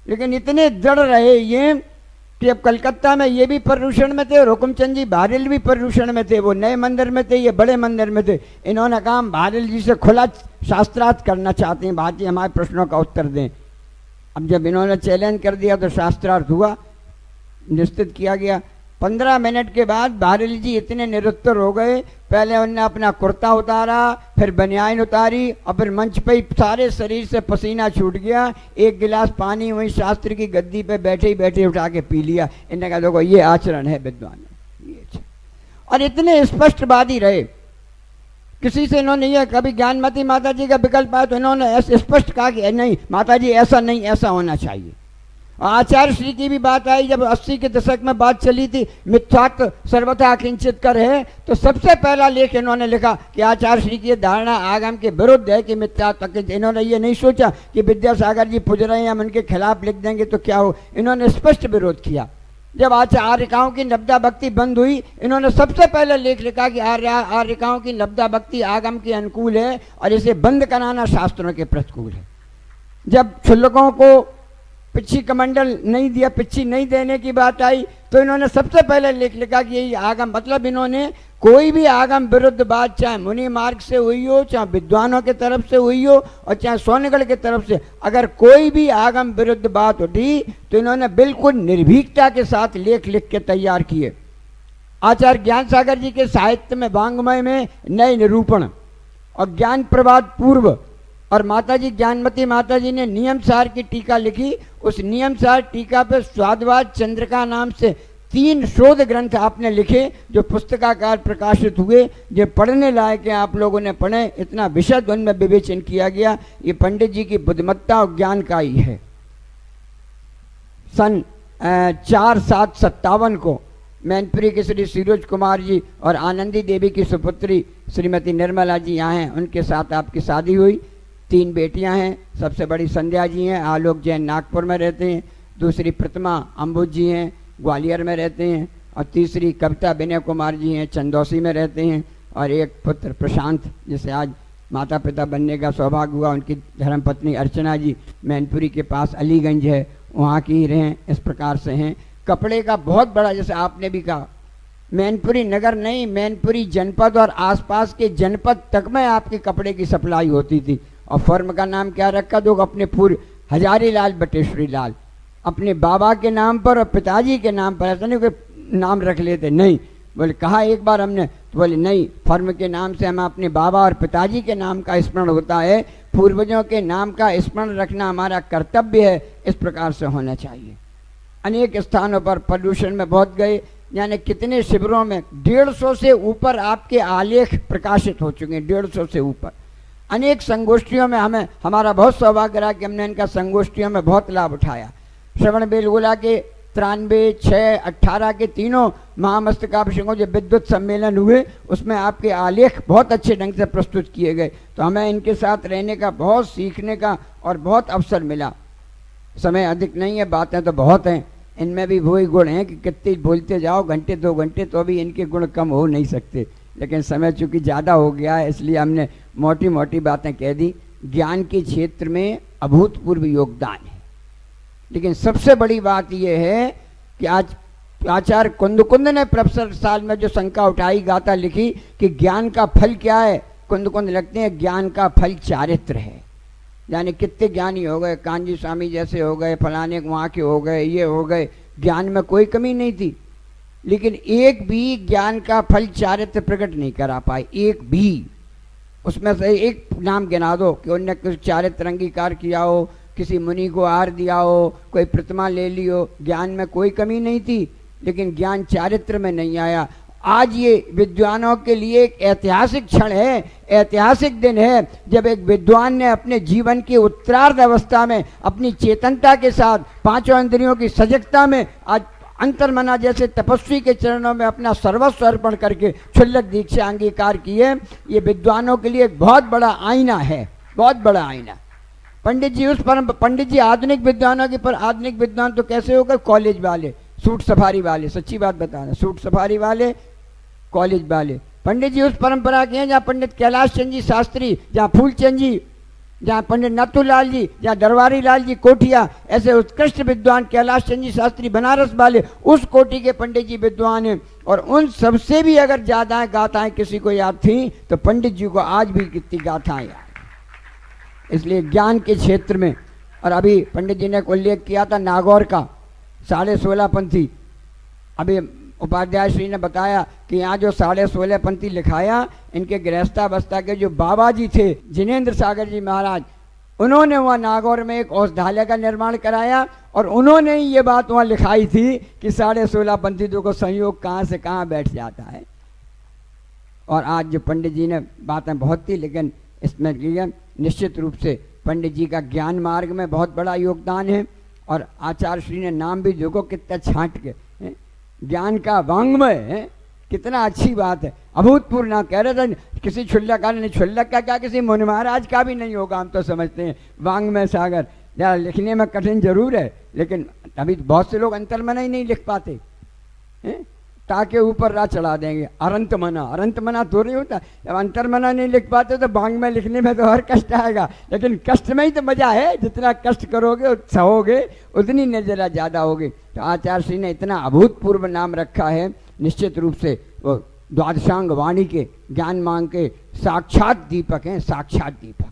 लेकिन इतने दृढ़ रहे ये कि अब कलकत्ता में ये भी पर्यूषण में थे, हुकुमचंद जी भारेल भी पर्यूषण में थे। वो नए मंदिर में थे, ये बड़े मंदिर में थे। इन्होंने कहा हम भारेल जी से खुला शास्त्रार्थ करना चाहते हैं, भारतीय हमारे प्रश्नों का उत्तर दें। अब जब इन्होंने चैलेंज कर दिया तो शास्त्रार्थ हुआ, निश्चित किया गया। 15 मिनट के बाद भारेल जी इतने निरुत्तर हो गए, पहले उन्होंने अपना कुर्ता उतारा, फिर बनियान उतारी और फिर मंच पे ही सारे शरीर से पसीना छूट गया। 1 गिलास पानी वहीं शास्त्र की गद्दी पे बैठे ही बैठे उठा के पी लिया। इन्होंने कहा देखो ये आचरण है विद्वान, ये। और इतने स्पष्टवादी रहे, किसी से इन्होंने ये कभी ज्ञानमती माता जी का विकल्प आया तो इन्होंने ऐसे स्पष्ट कहा कि नहीं माता जी ऐसा नहीं, ऐसा होना चाहिए। आचार्य श्री की भी बात आई, जब 80 के दशक में बात चली थी मिथ्यात्व सर्वथा किंचित कर है, तो सबसे पहला लेख इन्होंने लिखा कि आचार्य श्री की धारणा आगम के विरुद्ध है कि मिथ्यात्व। इन्होंने ये नहीं सोचा कि विद्यासागर जी पुज रहे हैं हम उनके खिलाफ लिख देंगे तो क्या हो, इन्होंने स्पष्ट विरोध किया। जब आर्यिकाओं की नवदा भक्ति बंद हुई, इन्होंने सबसे पहले लेख लिखा कि आर्यिकाओं की नवदा भक्ति आगम के अनुकूल है और इसे बंद कराना शास्त्रों के प्रतिकूल है। जब क्षुल्लकों को पिच्छी कमंडल नहीं दिया, पिच्छी नहीं देने की बात आई, तो इन्होंने सबसे पहले लेख लिखा कि यही आगम, मतलब इन्होंने कोई भी आगम विरुद्ध बात चाहे मुनि मार्ग से हुई हो, चाहे विद्वानों के तरफ से हुई हो और चाहे सोनगढ़ के तरफ से, अगर कोई भी आगम विरुद्ध बात उठी तो इन्होंने बिल्कुल निर्भीकता के साथ लेख लिख के तैयार किए। आचार्य ज्ञान सागर जी के साहित्य में वांग्मय में नए निरूपण और ज्ञान प्रवाद पूर्व और माताजी ज्ञानमती माताजी ने नियम सार की टीका लिखी। उस नियम सार टीका पे स्वादवाद चंद्रिका नाम से 3 शोध ग्रंथ आपने लिखे जो पुस्तकाकार प्रकाशित हुए, जो पढ़ने लायक है, आप लोगों ने पढ़े, इतना विशद उनमें विवेचन किया गया। ये पंडित जी की बुद्धिमत्ता और ज्ञान का ही है। सन 4/7/57 को मैनपुरी के श्री सूरज कुमार जी और आनंदी देवी की सुपुत्री श्रीमती निर्मला जी यहाँ हैं, उनके साथ आपकी शादी हुई। 3 बेटियां हैं, सबसे बड़ी संध्या जी हैं, आलोक जैन नागपुर में रहते हैं, दूसरी प्रतिमा अम्बुज जी हैं, ग्वालियर में रहते हैं, और तीसरी कविता विनय कुमार जी हैं, चंदौसी में रहते हैं, और एक पुत्र प्रशांत जिसे आज माता पिता बनने का सौभाग्य हुआ, उनकी धर्मपत्नी अर्चना जी मैनपुरी के पास अलीगंज है, वहाँ की ही रहें। इस प्रकार से हैं। कपड़े का बहुत बड़ा, जैसे आपने भी कहा, मैनपुरी नगर नहीं, मैनपुरी जनपद और आसपास के जनपद तक में आपके कपड़े की सप्लाई होती थी। और फर्म का नाम क्या रखा, तो अपने पूरे हजारी लाल बटेश्वरी लाल, अपने बाबा के नाम पर और पिताजी के नाम पर, ऐसा नहीं कोई नाम रख लेते, नहीं, बोले कहा एक बार हमने, तो बोले नहीं, फर्म के नाम से हम अपने बाबा और पिताजी के नाम का स्मरण होता है, पूर्वजों के नाम का स्मरण रखना हमारा कर्तव्य है, इस प्रकार से होना चाहिए। अनेक स्थानों पर प्रदूषण में बहुत गए, यानी कितने शिविरों में 150 से ऊपर आपके आलेख प्रकाशित हो चुके हैं, 150 से ऊपर। अनेक संगोष्ठियों में हमें, हमारा बहुत सौभाग्य रहा कि हमने इनका संगोष्ठियों में बहुत लाभ उठाया। श्रवण बेलगोला के 93, 6, 18 के तीनों महामस्तकाभिषेकों जो विद्वत सम्मेलन हुए, उसमें आपके आलेख बहुत अच्छे ढंग से प्रस्तुत किए गए, तो हमें इनके साथ रहने का, बहुत सीखने का और बहुत अवसर मिला। समय अधिक नहीं है, बातें तो बहुत हैं, इनमें भी वही गुण हैं कि कितने बोलते जाओ, घंटे 2 घंटे, तो भी इनके गुण कम हो नहीं सकते, लेकिन समय चूंकि ज़्यादा हो गया है इसलिए हमने मोटी मोटी बातें कह दी। ज्ञान के क्षेत्र में अभूतपूर्व योगदान है, लेकिन सबसे बड़ी बात यह है कि आज आचार्य कुंद ने प्रोफेसर साल में जो शंका उठाई, गाथा लिखी कि ज्ञान का फल क्या है, कुंद लगते हैं ज्ञान का फल चारित्र है। यानी कितने ज्ञानी हो गए, कांजी स्वामी जैसे हो गए, फलाने वहाँ के हो गए, ये हो गए, ज्ञान में कोई कमी नहीं थी, लेकिन एक भी ज्ञान का फल चारित्र प्रकट नहीं करा पाए, एक भी। उसमें से एक नाम गिना दो कि उनने कुछ चारित्र अंगीकार किया हो, किसी मुनि को आहार दिया हो, कोई प्रतिमा ले ली हो, ज्ञान में कोई कमी नहीं थी, लेकिन ज्ञान चारित्र में नहीं आया। आज ये विद्वानों के लिए एक ऐतिहासिक क्षण है, ऐतिहासिक दिन है, जब एक विद्वान ने अपने जीवन की उत्तरार्ध अवस्था में अपनी चेतनता के साथ, 5 इंद्रियों की सजगता में, आज अंतर्मना जैसे तपस्वी के चरणों में अपना सर्वस्व अर्पण करके क्षुल्लक दीक्षा अंगीकार किए। ये विद्वानों के लिए एक बहुत बड़ा आईना है, बहुत बड़ा आईना। पंडित जी आधुनिक विद्वानों के, पर आधुनिक विद्वान तो कैसे हो गए, कॉलेज वाले, सूट सफारी वाले, सच्ची बात बताना, सूट सफारी वाले, कॉलेज वाले। पंडित जी उस परंपरा के हैं जहाँ पंडित कैलाश चंद जी शास्त्री, जहाँ फूलचंद जी, जहाँ पंडित नाथूलाल जी, जहाँ दरबारी लाल जी कोठिया, ऐसे उत्कृष्ट विद्वान कैलाश चंद जी शास्त्री बनारस वाले, उस कोटि के पंडित जी विद्वान हैं। और उन सबसे भी अगर ज़्यादा गाथाएं किसी को याद थी तो पंडित जी को आज भी कितनी गाथाएं याद। इसलिए ज्ञान के क्षेत्र में, और अभी पंडित जी ने उल्लेख किया था नागौर का 16.5 पंथी, अभी उपाध्याय श्री ने बताया कि यहाँ जो 16.5 पंथी लिखाया, इनके गृहस्थावस्था के जो बाबा जी थे जिनेंद्र सागर जी महाराज, उन्होंने वहाँ नागौर में एक औषधालय का निर्माण कराया, और उन्होंने ही ये बात वहाँ लिखाई थी कि 16.5 पंथी को संयोग कहाँ से कहाँ बैठ जाता है। और आज जो पंडित जी ने बातें बहुत थी, लेकिन इसमें निश्चित रूप से पंडित जी का ज्ञान मार्ग में बहुत बड़ा योगदान है। और आचार्य श्री ने नाम भी देखो कितना छांट के ज्ञान का वांग्मय है, कितना अच्छी बात है। अभूतपूर्व ना कह रहे थे किसी छुल्लक का नहीं, छुल्लक का क्या किसी मुनि महाराज का भी नहीं होगा, हम तो समझते हैं वांग्मय सागर। या लिखने में कठिन जरूर है, लेकिन अभी बहुत से लोग अंतर्मना ही नहीं लिख पाते, ताके ऊपर राह चढ़ा देंगे। अरंत मना तो नहीं होता। जब अंतर्मना नहीं लिख पाते तो वांग्मय लिखने में तो और कष्ट आएगा, लेकिन कष्ट में ही तो मजा है। जितना कष्ट करोगे सहोगे उतनी नजरा ज्यादा होगी। तो आचार्य श्री ने इतना अभूतपूर्व नाम रखा है, निश्चित रूप से वो द्वादशांग वाणी के ज्ञान मांग के साक्षात दीपक हैं, साक्षात दीपक।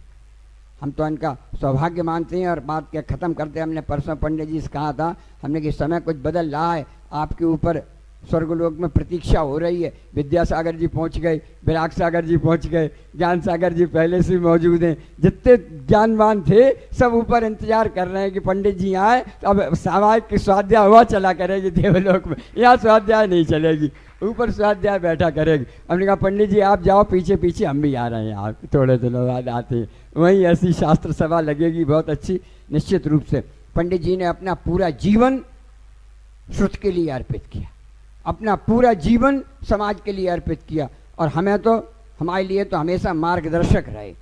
हम तो इनका सौभाग्य मानते हैं। और बात क्या ख़त्म करते हैं, हमने परसों पंडित जी से कहा था, हमने कि समय कुछ बदल रहा है, आपके ऊपर स्वर्गलोक में प्रतीक्षा हो रही है। विद्यासागर जी पहुंच गए, विराग सागर जी पहुंच गए, ज्ञान सागर जी पहले से मौजूद हैं। जितने ज्ञानवान थे सब ऊपर इंतजार कर रहे हैं कि पंडित जी आए। तो अब सामाजिक की स्वाध्याय हुआ चला करेगी देवलोक में, यहाँ स्वाध्याय नहीं चलेगी, ऊपर स्वाध्याय बैठा करेगी। हमने कहा पंडित जी आप जाओ पीछे पीछे, हम भी आ रहे हैं, आप थोड़े दिनों बाद आते हैं। वहीं ऐसी शास्त्र सभा लगेगी बहुत अच्छी। निश्चित रूप से पंडित जी ने अपना पूरा जीवन श्रुत के लिए अर्पित किया, अपना पूरा जीवन समाज के लिए अर्पित किया, और हमें तो हमारे लिए तो हमेशा मार्गदर्शक रहे।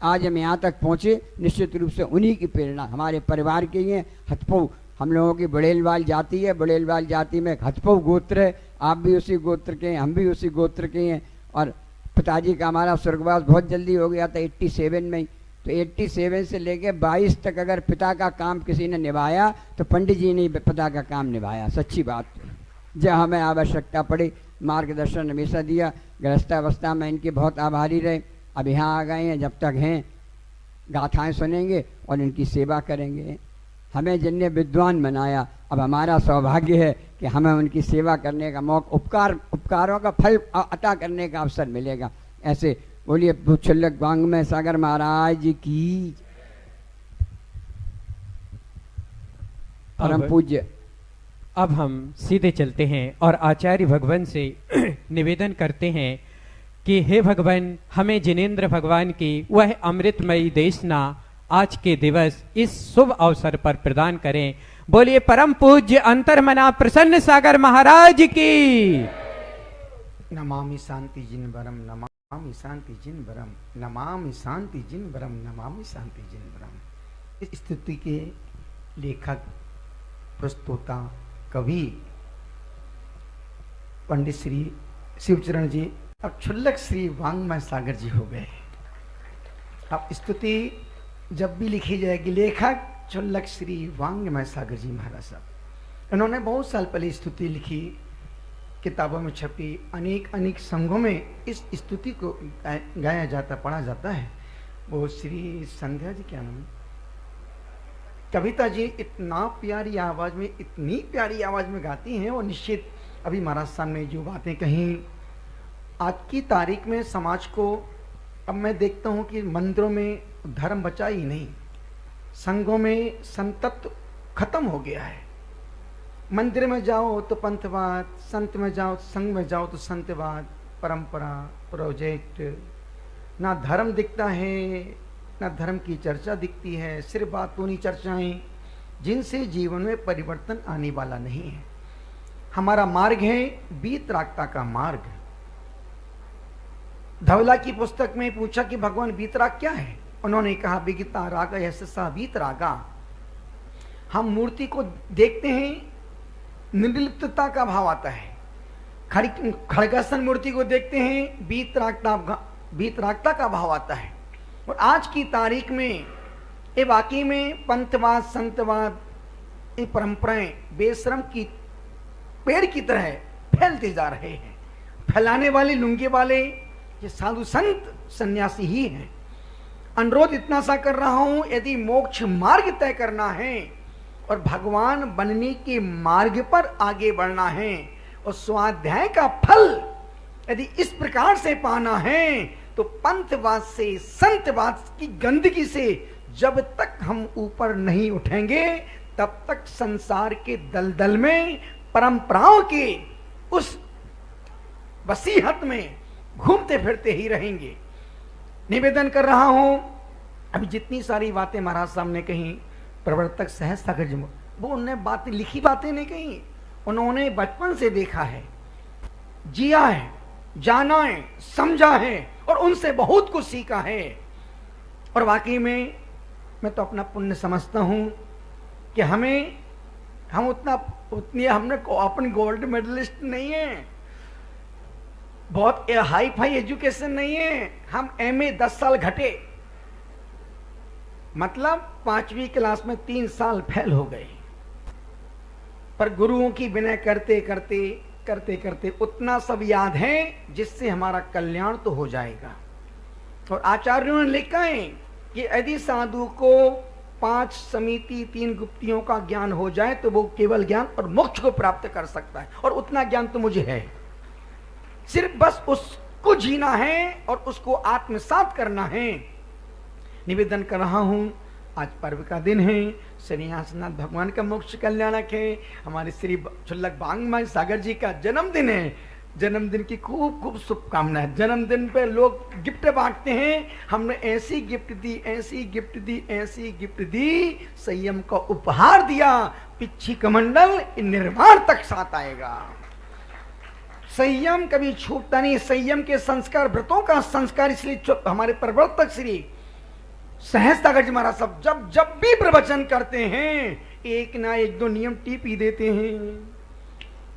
आज हम यहाँ तक पहुँचे निश्चित रूप से उन्हीं की प्रेरणा, हमारे परिवार के लिए। हथपऊ हम लोगों की बड़ेलवाल जाति है, बड़ेलवाल जाति में हथपऊ गोत्र है, आप भी उसी गोत्र के हैं, हम भी उसी गोत्र के हैं। और पिताजी का हमारा स्वर्गवास बहुत जल्दी हो गया था 87 में ही। तो 87 से लेके 22 तक अगर पिता का काम किसी ने निभाया तो पंडित जी ने पिता का काम निभाया। सच्ची बात, जब हमें आवश्यकता पड़ी मार्गदर्शन हमेशा दिया। गृहस्थावस्था में इनके बहुत आभारी रहे। अब यहाँ आ गए हैं, जब तक हैं गाथाएं सुनेंगे और इनकी सेवा करेंगे। हमें जिनने विद्वान बनाया, अब हमारा सौभाग्य है कि हमें उनकी सेवा करने का मौका, उपकारों का फल अता करने का अवसर मिलेगा। ऐसे बोलिए छुल्लक वांग्मय सागर महाराज की परम पूज्य। अब हम सीधे चलते हैं और आचार्य भगवान से निवेदन करते हैं कि हे भगवान, हमें जिनेंद्र भगवान की वह अमृतमयी देशना आज के दिवस इस शुभ अवसर पर प्रदान करें। बोलिए परम पूज्य अंतर्मना प्रसन्न सागर महाराज की। नमामि शांति जिनवरम, नमामि शांति जिनवरम, नमामि शांति जिनवरम, नमामि शांति जिनवरम। इस स्तुति के लेखक, प्रस्तोता, कवि पंडित श्री शिवचरण जी अब छुल्लक श्री वांग्मय सागर जी हो गए। अब स्तुति जब भी लिखी जाएगी, लेखक छुल्लक श्री वांग्मय सागर जी महाराज साहब। इन्होंने बहुत साल पहले स्तुति लिखी, किताबों में छपी, अनेक संघों में इस स्तुति को गाया जाता, पढ़ा जाता है। वो श्री संध्या जी, क्या नाम, कविता जी इतना प्यारी आवाज में, इतनी प्यारी आवाज में गाती हैं। और निश्चित अभी महाराज सामने जो बातें कहीं आज की तारीख में समाज को, अब मैं देखता हूं कि मंदिरों में धर्म बचा ही नहीं, संघों में संतत्व खत्म हो गया है। मंदिर में जाओ तो पंथवाद, संत में जाओ, संघ में जाओ तो संतवाद, परंपरा, प्रोजेक्ट, ना धर्म दिखता है, ना धर्म की चर्चा दिखती है, सिर्फ बातूनी चर्चाएं जिनसे जीवन में परिवर्तन आने वाला नहीं है। हमारा मार्ग है वीतरागता का मार्ग। धवला की पुस्तक में पूछा कि भगवान वीतराग क्या है, उन्होंने कहा विगिता रागा यशसा वीतरागा। हम मूर्ति को देखते हैं, निर्लिप्तता का भाव आता है। खड़गासन मूर्ति को देखते हैं, वीतरागता का भाव आता है। और आज की तारीख में ये वाकई में पंथवाद, संतवाद, ये परंपराएं बेशरम की पेड़ की तरह फैलते जा रहे हैं। फैलाने वाले लुंगे वाले ये साधु संत सन्यासी ही हैं। अनुरोध इतना सा कर रहा हूं, यदि मोक्ष मार्ग तय करना है और भगवान बनने के मार्ग पर आगे बढ़ना है और स्वाध्याय का फल यदि इस प्रकार से पाना है तो पंथवाद से, संतवाद की गंदगी से जब तक हम ऊपर नहीं उठेंगे तब तक संसार के दलदल में परंपराओं के उस वसीहत में घूमते फिरते ही रहेंगे। निवेदन कर रहा हूं, अभी जितनी सारी बातें महाराज साहब ने कही, प्रवर्तक सहज सागर जी वो उन्होंने बातें, लिखी बातें नहीं कही, उन्होंने बचपन से देखा है, जिया है, जाना है, समझा है और उनसे बहुत कुछ सीखा है। और वाकई में मैं तो अपना पुण्य समझता हूं कि हम उतनी हमने अपन गोल्ड मेडलिस्ट नहीं है, बहुत हाई फाई एजुकेशन नहीं है, हम एमए 10 साल घटे, मतलब 5वीं क्लास में 3 साल फेल हो गए, पर गुरुओं की विनय करते करते करते करते उतना सब याद है जिससे हमारा कल्याण तो हो जाएगा। और आचार्यों ने लिखा है कि यदि साधु को 5 समिति 3 गुप्तियों का ज्ञान हो जाए तो वो केवल ज्ञान और मोक्ष को प्राप्त कर सकता है, और उतना ज्ञान तो मुझे है, सिर्फ बस उसको जीना है और उसको आत्मसात करना है। निवेदन कर रहा हूं, आज पर्व का दिन है, श्रीनिवासनाथ भगवान का मोक्ष कल्याणक है, हमारे श्री छुल्लक बांगमाई सागर जी का जन्मदिन है, जन्मदिन की खूब खूब शुभकामनाएं। जन्मदिन पे लोग गिफ्ट बांटते हैं, हमने ऐसी गिफ्ट दी, ऐसी गिफ्ट दी, ऐसी गिफ्ट दी, संयम का उपहार दिया, पिछी कमंडल निर्वाण तक साथ आएगा। संयम कभी छूटता नहीं, संयम के संस्कार, व्रतों का संस्कार, इसलिए हमारे प्रवर्तक श्री सहज सागर जी महाराज सब जब भी प्रवचन करते हैं एक ना एक 2 नियम टिप ही देते हैं।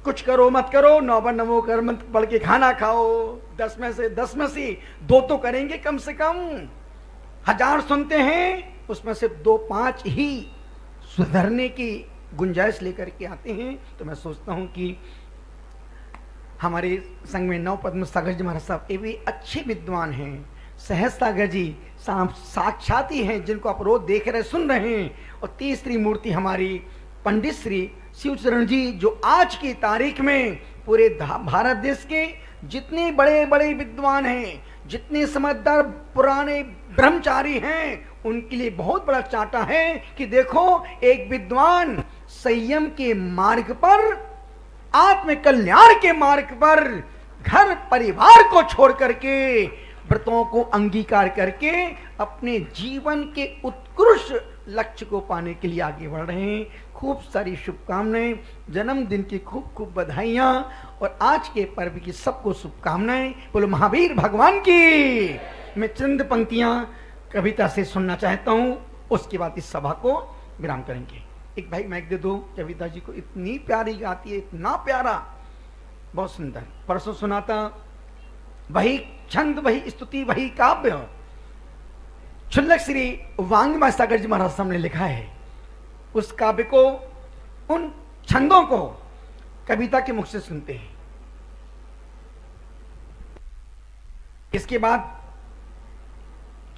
कुछ करो मत करो, 9 नमो कर मत पढ़ के खाना खाओ, 10 में से 2 तो करेंगे कम से कम। 1000 सुनते हैं उसमें से 2-5 ही सुधरने की गुंजाइश लेकर के आते हैं। तो मैं सोचता हूं कि हमारे संघ में नव पद्म सागर जी महाराज साहब ये भी अच्छे विद्वान हैं, सहज सागर जी साक्षात ही हैं जिनको आप रोज देख रहे सुन रहे हैं। और तीसरी मूर्ति हमारी पंडित श्री शिवचरण जी, जो आज की तारीख में पूरे भारत देश के जितने बड़े बड़े विद्वान हैं, जितने समझदार पुराने ब्रह्मचारी हैं, उनके लिए बहुत बड़ा चांटा है कि देखो एक विद्वान संयम के मार्ग पर, आत्म कल्याण के मार्ग पर घर परिवार को छोड़ करके, व्रतों को अंगीकार करके अपने जीवन के उत्कृष्ट लक्ष्य को पाने के लिए आगे बढ़ रहे हैं। खूब सारी शुभकामनाएं, जन्मदिन की खूब खूब बधाइयां और आज के पर्व की सबको शुभकामनाएं। बोलो महावीर भगवान की। मैं चंद पंक्तियां कविता से सुनना चाहता हूं, उसके बाद इस सभा को विराम करेंगे। एक भाई माइक दे दो, कविता जी को इतनी प्यारी गाती है, इतना प्यारा, बहुत सुंदर। परसों सुनाता, वही छंद, वही स्तुति, वही काव्य छुल्लक श्री वांगमा सागर जी महाराज साहब ने लिखा है। उस काव्य को, उन छंदों को कविता के मुख से सुनते हैं। इसके बाद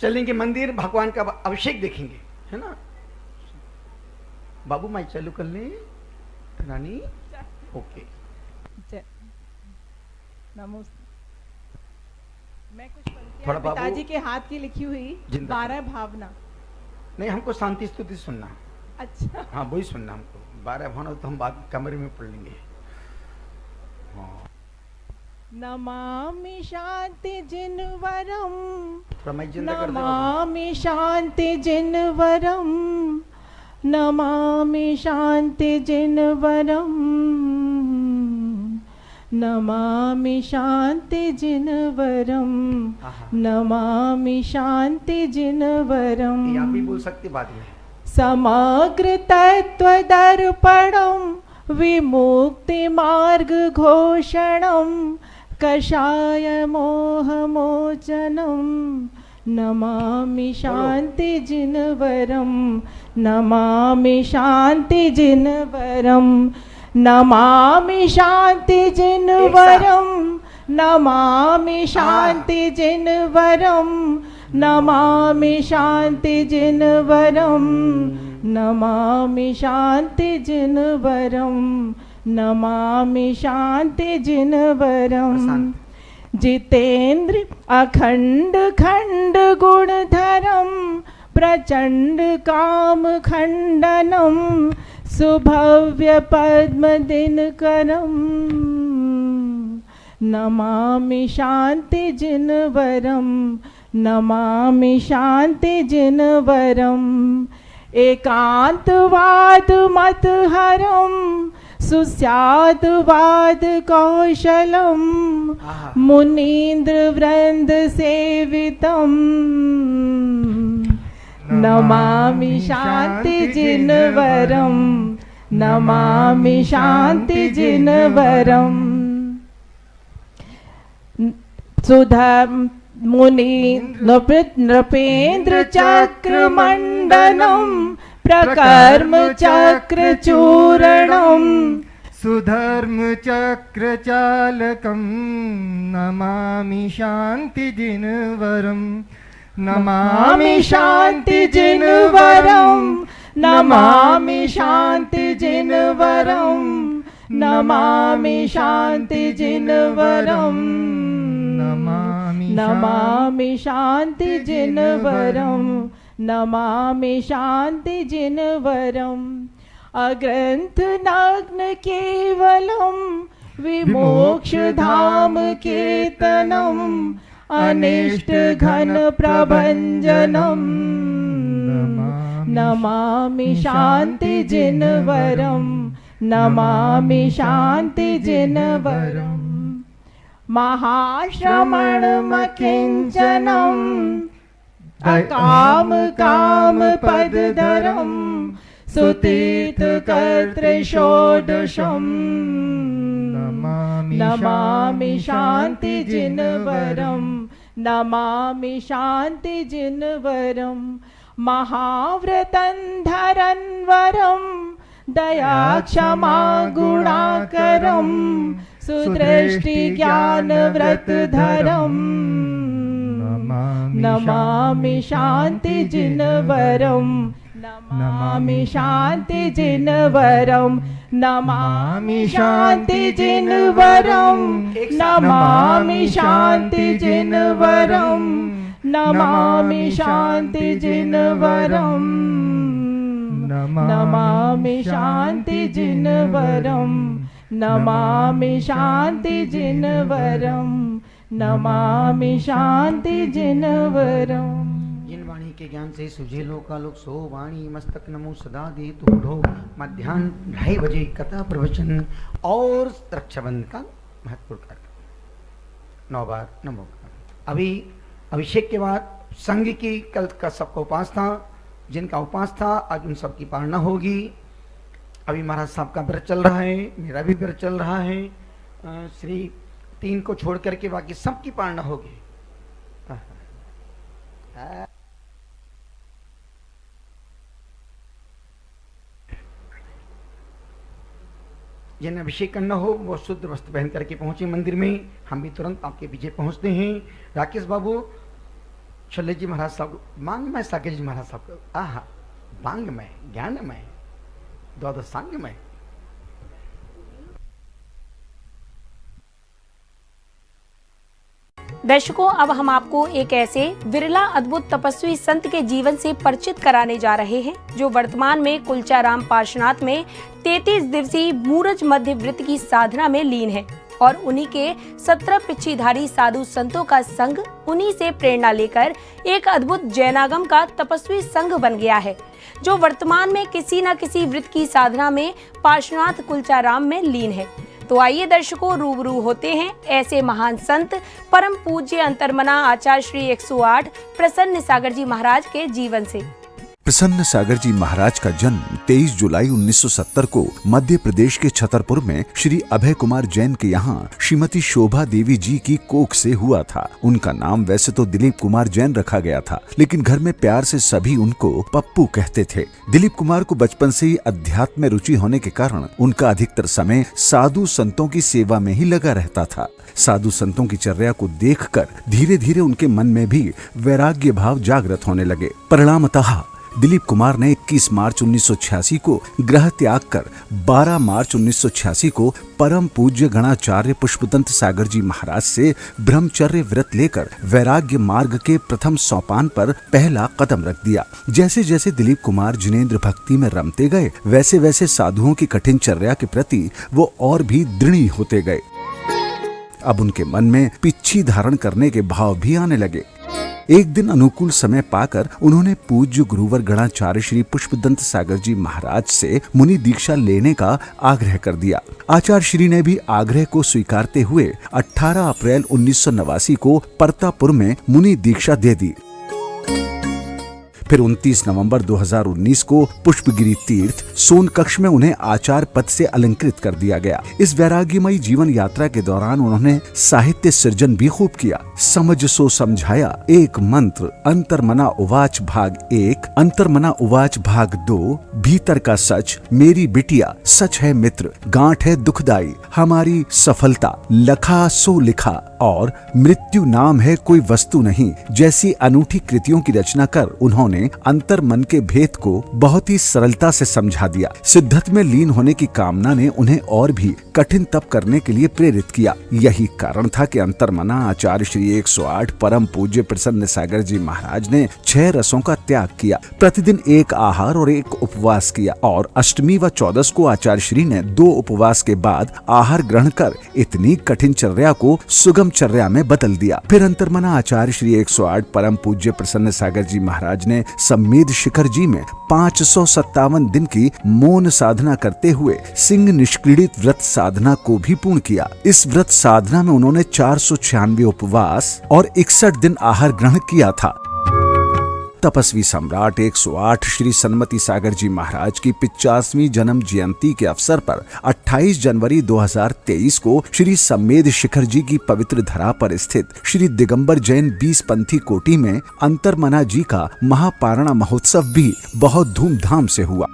चलेंगे मंदिर, भगवान का अभिषेक देखेंगे, है ना। बाबू माई चालू कर ले रानी, ओके। नमस्ते। मैं कुछ पंक्तियां पिताजी के हाथ की लिखी हुई 12 भावना। नहीं, हमको शांति स्तुति सुनना। अच्छा, हाँ वही सुनना हमको। 12 भावना तो हम बाद कमरे में पढ़ लेंगे। नमामि शांति जिनवरम, नमामि नमामि शांति जिनवरम, नमामि शांति जिनवरम, नमामि शांति जिनवरम, नमामि शांति जिनवरम। ये आप भी बोल सकते बाद में। समग्र तत्व दर्पणम विमुक्ति मार्ग घोषणम कषाय मोह मोचनम, नमामि शांति जिनवरम, नमामि शांति जिनवरम, नमामि शांति जिनवरम, नमामि शांति जिनवरम, नमामि शांति जिनवरम, नमामि शांति जिनवरम, नमामि शांति जिनवरम। जितेंद्र अखंड खंड गुणधरम, प्रचंड काम खंडनम, सुभव्य पद्म दिनकरम, नमामि शांति जिनवरम, नमामि शांति जिनवरम। एकांतवाद मत हरम सुस्यादवाद कौशलम मुनीन्द्र वृंद सेवितम नमामि शांति जिनवरम नमामि शांति जिनवरम सुधा मुनि नृपेन्द्र चक्र मंडनम प्रकर्म चक्र चूरणम सुधर्म चक्र चालकम नमामि शांति जिनवरम नमामि शांति जिनवरम नमामि शांति जिनवरम नमामि शांति जिनवरम नमामि शांति जिनवरम नमामि शांति जिनवरम अग्रंथ नग्न केवलम विमोक्ष धाम केतनम अनिष्ट घन प्रभंजनम नमामि शांति जिनवरम नमामि शांति जिनवरम महाश्रमण मकिंचनम अकाम काम पदधरम सुतीत कर्तृ षोडशम नमामि शांति जिनवरम नमामि शांति जिनवरम महाव्रतंधरन्वरम दया क्षमा गुणाकरम सुदृष्टि ज्ञान व्रतधरम नमामि शांति जिनवरम नमामि शांति जिनवरम नमामि शांति जिनवरम नमामि शांति जिनवरम नमामि शांति जिनवरम नमामि शांति जिनवरम नमामि शांति जिनवरम नमामि शांति जिनवरम जिन वाणी के ज्ञान से सुझे लोकालोक सो वाणी मस्तक नमो सदा दे तूढ़ो मध्याह्न 2:30 बजे कथा प्रवचन और रक्षाबंधन का महत्वपूर्ण कार्यक्रम 9 बार नमो। अभी अभिषेक के बाद संघ की कल का सबका उपवास था, जिनका उपवास था आज उन सबकी पालना होगी। अभी महाराज साहब का व्रत चल रहा है, मेरा भी व्रत चल रहा है। श्री 3 को छोड़ करके बाकी सबकी पालना होगी। जिन्हें अभिषेक करना हो वो शुद्ध वस्त्र पहन करके पहुंचे मंदिर में। हम भी तुरंत आपके पीछे पहुंचते हैं। राकेश बाबू छल्ले जी महाराज साहब मांग में, साकेत जी महाराज साहब आहा बांग में, ज्ञान में, द्वादश सांग में। दर्शकों, अब हम आपको एक ऐसे विरला अद्भुत तपस्वी संत के जीवन से परिचित कराने जा रहे हैं जो वर्तमान में कुलचाराम पार्श्वनाथ में 33 दिवसीय मूरज मध्य व्रत की साधना में लीन है और उन्हीं के 17 पिच्छीधारी साधु संतों का संघ उन्हीं से प्रेरणा लेकर एक अद्भुत जैनागम का तपस्वी संघ बन गया है जो वर्तमान में किसी न किसी व्रत की साधना में पार्श्वनाथ कुलचाराम में लीन है। तो आइए दर्शकों, रूबरू होते हैं ऐसे महान संत परम पूज्य अंतर्मना आचार्य श्री 108 प्रसन्न सागर जी महाराज के जीवन से। प्रसन्न सागर जी महाराज का जन्म 23 जुलाई 1970 को मध्य प्रदेश के छतरपुर में श्री अभय कुमार जैन के यहाँ श्रीमती शोभा देवी जी की कोख से हुआ था। उनका नाम वैसे तो दिलीप कुमार जैन रखा गया था, लेकिन घर में प्यार से सभी उनको पप्पू कहते थे। दिलीप कुमार को बचपन से ही अध्यात्म में रुचि होने के कारण उनका अधिकतर समय साधु संतों की सेवा में ही लगा रहता था। साधु संतों की चर्या को देखकर धीरे धीरे उनके मन में भी वैराग्य भाव जागृत होने लगे। परिणामतः दिलीप कुमार ने 21 मार्च 1986 को ग्रह त्याग कर 12 मार्च 1986 को परम पूज्य गणाचार्य पुष्पदंत सागर जी महाराज से ब्रह्मचर्य व्रत लेकर वैराग्य मार्ग के प्रथम सोपान पर पहला कदम रख दिया। जैसे जैसे दिलीप कुमार जिनेंद्र भक्ति में रमते गए, वैसे वैसे साधुओं की कठिन चर्या के प्रति वो और भी दृढ़ होते गए। अब उनके मन में पिच्छी धारण करने के भाव भी आने लगे। एक दिन अनुकूल समय पाकर उन्होंने पूज्य गुरुवर गणाचार्य श्री पुष्पदंत सागर जी महाराज से मुनि दीक्षा लेने का आग्रह कर दिया। आचार्य श्री ने भी आग्रह को स्वीकारते हुए 18 अप्रैल 1989 को परतापुर में मुनि दीक्षा दे दी। फिर 29 नवंबर 2019 को पुष्पगिरी तीर्थ सोन कक्ष में उन्हें आचार्य पद से अलंकृत कर दिया गया। इस वैराग्यमयी जीवन यात्रा के दौरान उन्होंने साहित्य सृजन भी खूब किया। समझ सो समझाया एक मंत्र, अंतर्मना उवाच भाग 1, अंतर्मना उवाच भाग 2, भीतर का सच, मेरी बिटिया, सच है मित्र, गांठ है दुखदाई, हमारी सफलता, लखा सो लिखा और मृत्यु नाम है कोई वस्तु नहीं जैसी अनूठी कृतियों की रचना कर उन्होंने अंतर मन के भेद को बहुत ही सरलता से समझा दिया। सिद्धत में लीन होने की कामना ने उन्हें और भी कठिन तप करने के लिए प्रेरित किया। यही कारण था कि अंतर्मना आचार्य श्री 108 परम पूज्य प्रसन्न सागर जी महाराज ने 6 रसों का त्याग किया, प्रतिदिन 1 आहार और 1 उपवास किया और अष्टमी व 14 को आचार्य श्री ने 2 उपवास के बाद आहार ग्रहण कर इतनी कठिन चर्या को सुगम चर्या में बदल दिया। फिर अंतर्मना आचार्य श्री 108 परम पूज्य प्रसन्न सागर जी महाराज ने सम्मेद शिखर जी में 557 दिन की मौन साधना करते हुए सिंह निष्क्रीडित व्रत साधना को भी पूर्ण किया। इस व्रत साधना में उन्होंने 496 उपवास और 61 दिन आहार ग्रहण किया था। तपस्वी सम्राट 108 श्री सन्मति सागर जी महाराज की 50वीं जन्म जयंती के अवसर पर 28 जनवरी 2023 को श्री सम्मेद शिखर जी की पवित्र धरा पर स्थित श्री दिगंबर जैन 20 पंथी कोटि में अंतर्मना जी का महापारणा महोत्सव भी बहुत धूमधाम से हुआ।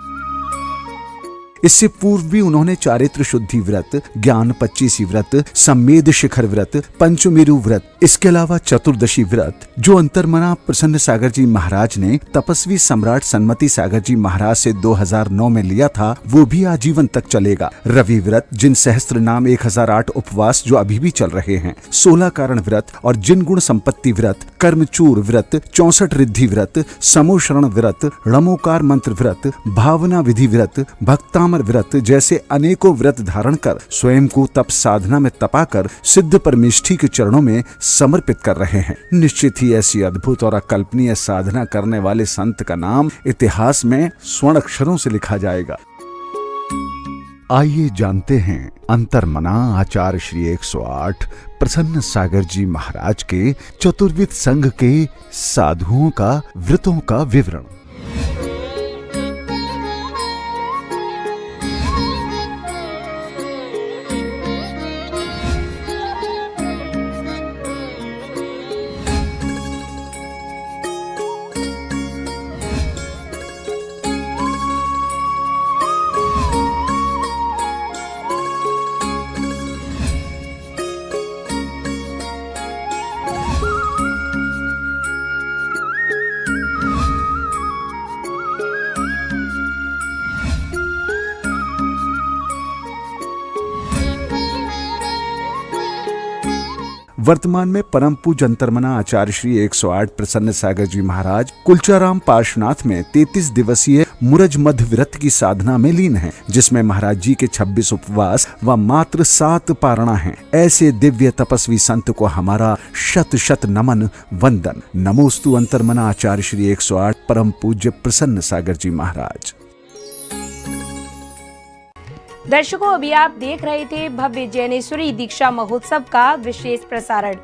इससे पूर्व भी उन्होंने चारित्र शुद्धि व्रत, ज्ञान 25 व्रत, सम्मेद शिखर व्रत, पंचमेरु व्रत, इसके अलावा चतुर्दशी व्रत जो अंतर्मना प्रसन्न सागर जी महाराज ने तपस्वी सम्राट सन्मति सागर जी महाराज से 2009 में लिया था, वो भी आजीवन तक चलेगा। रवि व्रत, जिन सहस्त्र नाम 1008 उपवास जो अभी भी चल रहे हैं, 16 कारण व्रत और जिन गुण संपत्ति व्रत, कर्मचूर व्रत, 64 रिद्धि व्रत, समोशरण व्रत, णमोकार मंत्र व्रत, भावना विधि व्रत, भक्तामर व्रत जैसे अनेकों व्रत धारण कर स्वयं को तप साधना में तपाकर सिद्ध परमेष्ठी के चरणों में समर्पित कर रहे हैं। निश्चित ही ऐसी अद्भुत और अकल्पनीय साधना करने वाले संत का नाम इतिहास में स्वर्ण अक्षरों से लिखा जाएगा। आइए जानते हैं अंतर्मना आचार्य श्री 108 प्रसन्न सागर जी महाराज के चतुर्विध संघ के साधुओं का व्रतों का विवरण। वर्तमान में परम पूज्य अंतर्मना आचार्य श्री 108 प्रसन्न सागर जी महाराज कुलचाराम पार्श्वनाथ में 33 दिवसीय मुरज मध्य व्रत की साधना में लीन हैं, जिसमें महाराज जी के 26 उपवास व मात्र 7 पारणा हैं। ऐसे दिव्य तपस्वी संत को हमारा शत शत नमन वंदन। नमोस्तु अंतर्मना आचार्य श्री 108 परम पूज्य प्रसन्न सागर जी महाराज। दर्शकों, अभी आप देख रहे थे भव्य जैनेश्वरी दीक्षा महोत्सव का विशेष प्रसारण।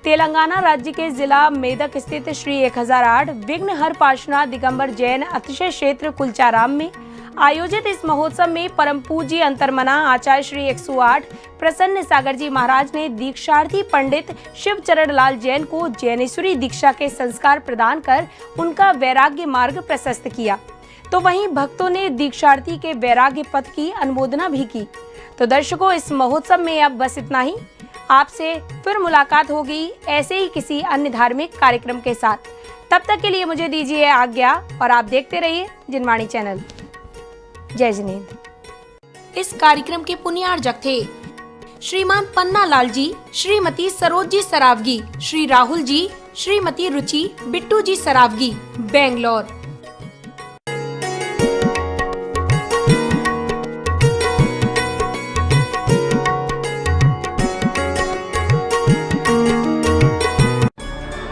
तेलंगाना राज्य के जिला मेदक स्थित श्री 1008 विघ्नहर पार्श्वनाथ दिगंबर जैन अतिशय क्षेत्र कुलचाराम में आयोजित इस महोत्सव में परम पूज्य अंतर्मना आचार्य श्री 108 प्रसन्न सागर जी महाराज ने दीक्षार्थी पंडित शिवचरण लाल जैन को जैनेश्वरी दीक्षा के संस्कार प्रदान कर उनका वैराग्य मार्ग प्रशस्त किया। तो वहीं भक्तों ने दीक्षार्थी के वैराग्य पथ की अनुमोदना भी की। तो दर्शकों, इस महोत्सव में अब बस इतना ही। आपसे फिर मुलाकात होगी ऐसे ही किसी अन्य धार्मिक कार्यक्रम के साथ। तब तक के लिए मुझे दीजिए आज्ञा और आप देखते रहिए जिनवाणी चैनल। जय जिनेंद्र। इस कार्यक्रम के पुण्यार्जक थे श्रीमान पन्ना लाल जी, श्रीमती सरोज जी सरावगी, श्री राहुल जी, श्रीमती रुचि बिट्टू जी सरावगी, बेंगलोर।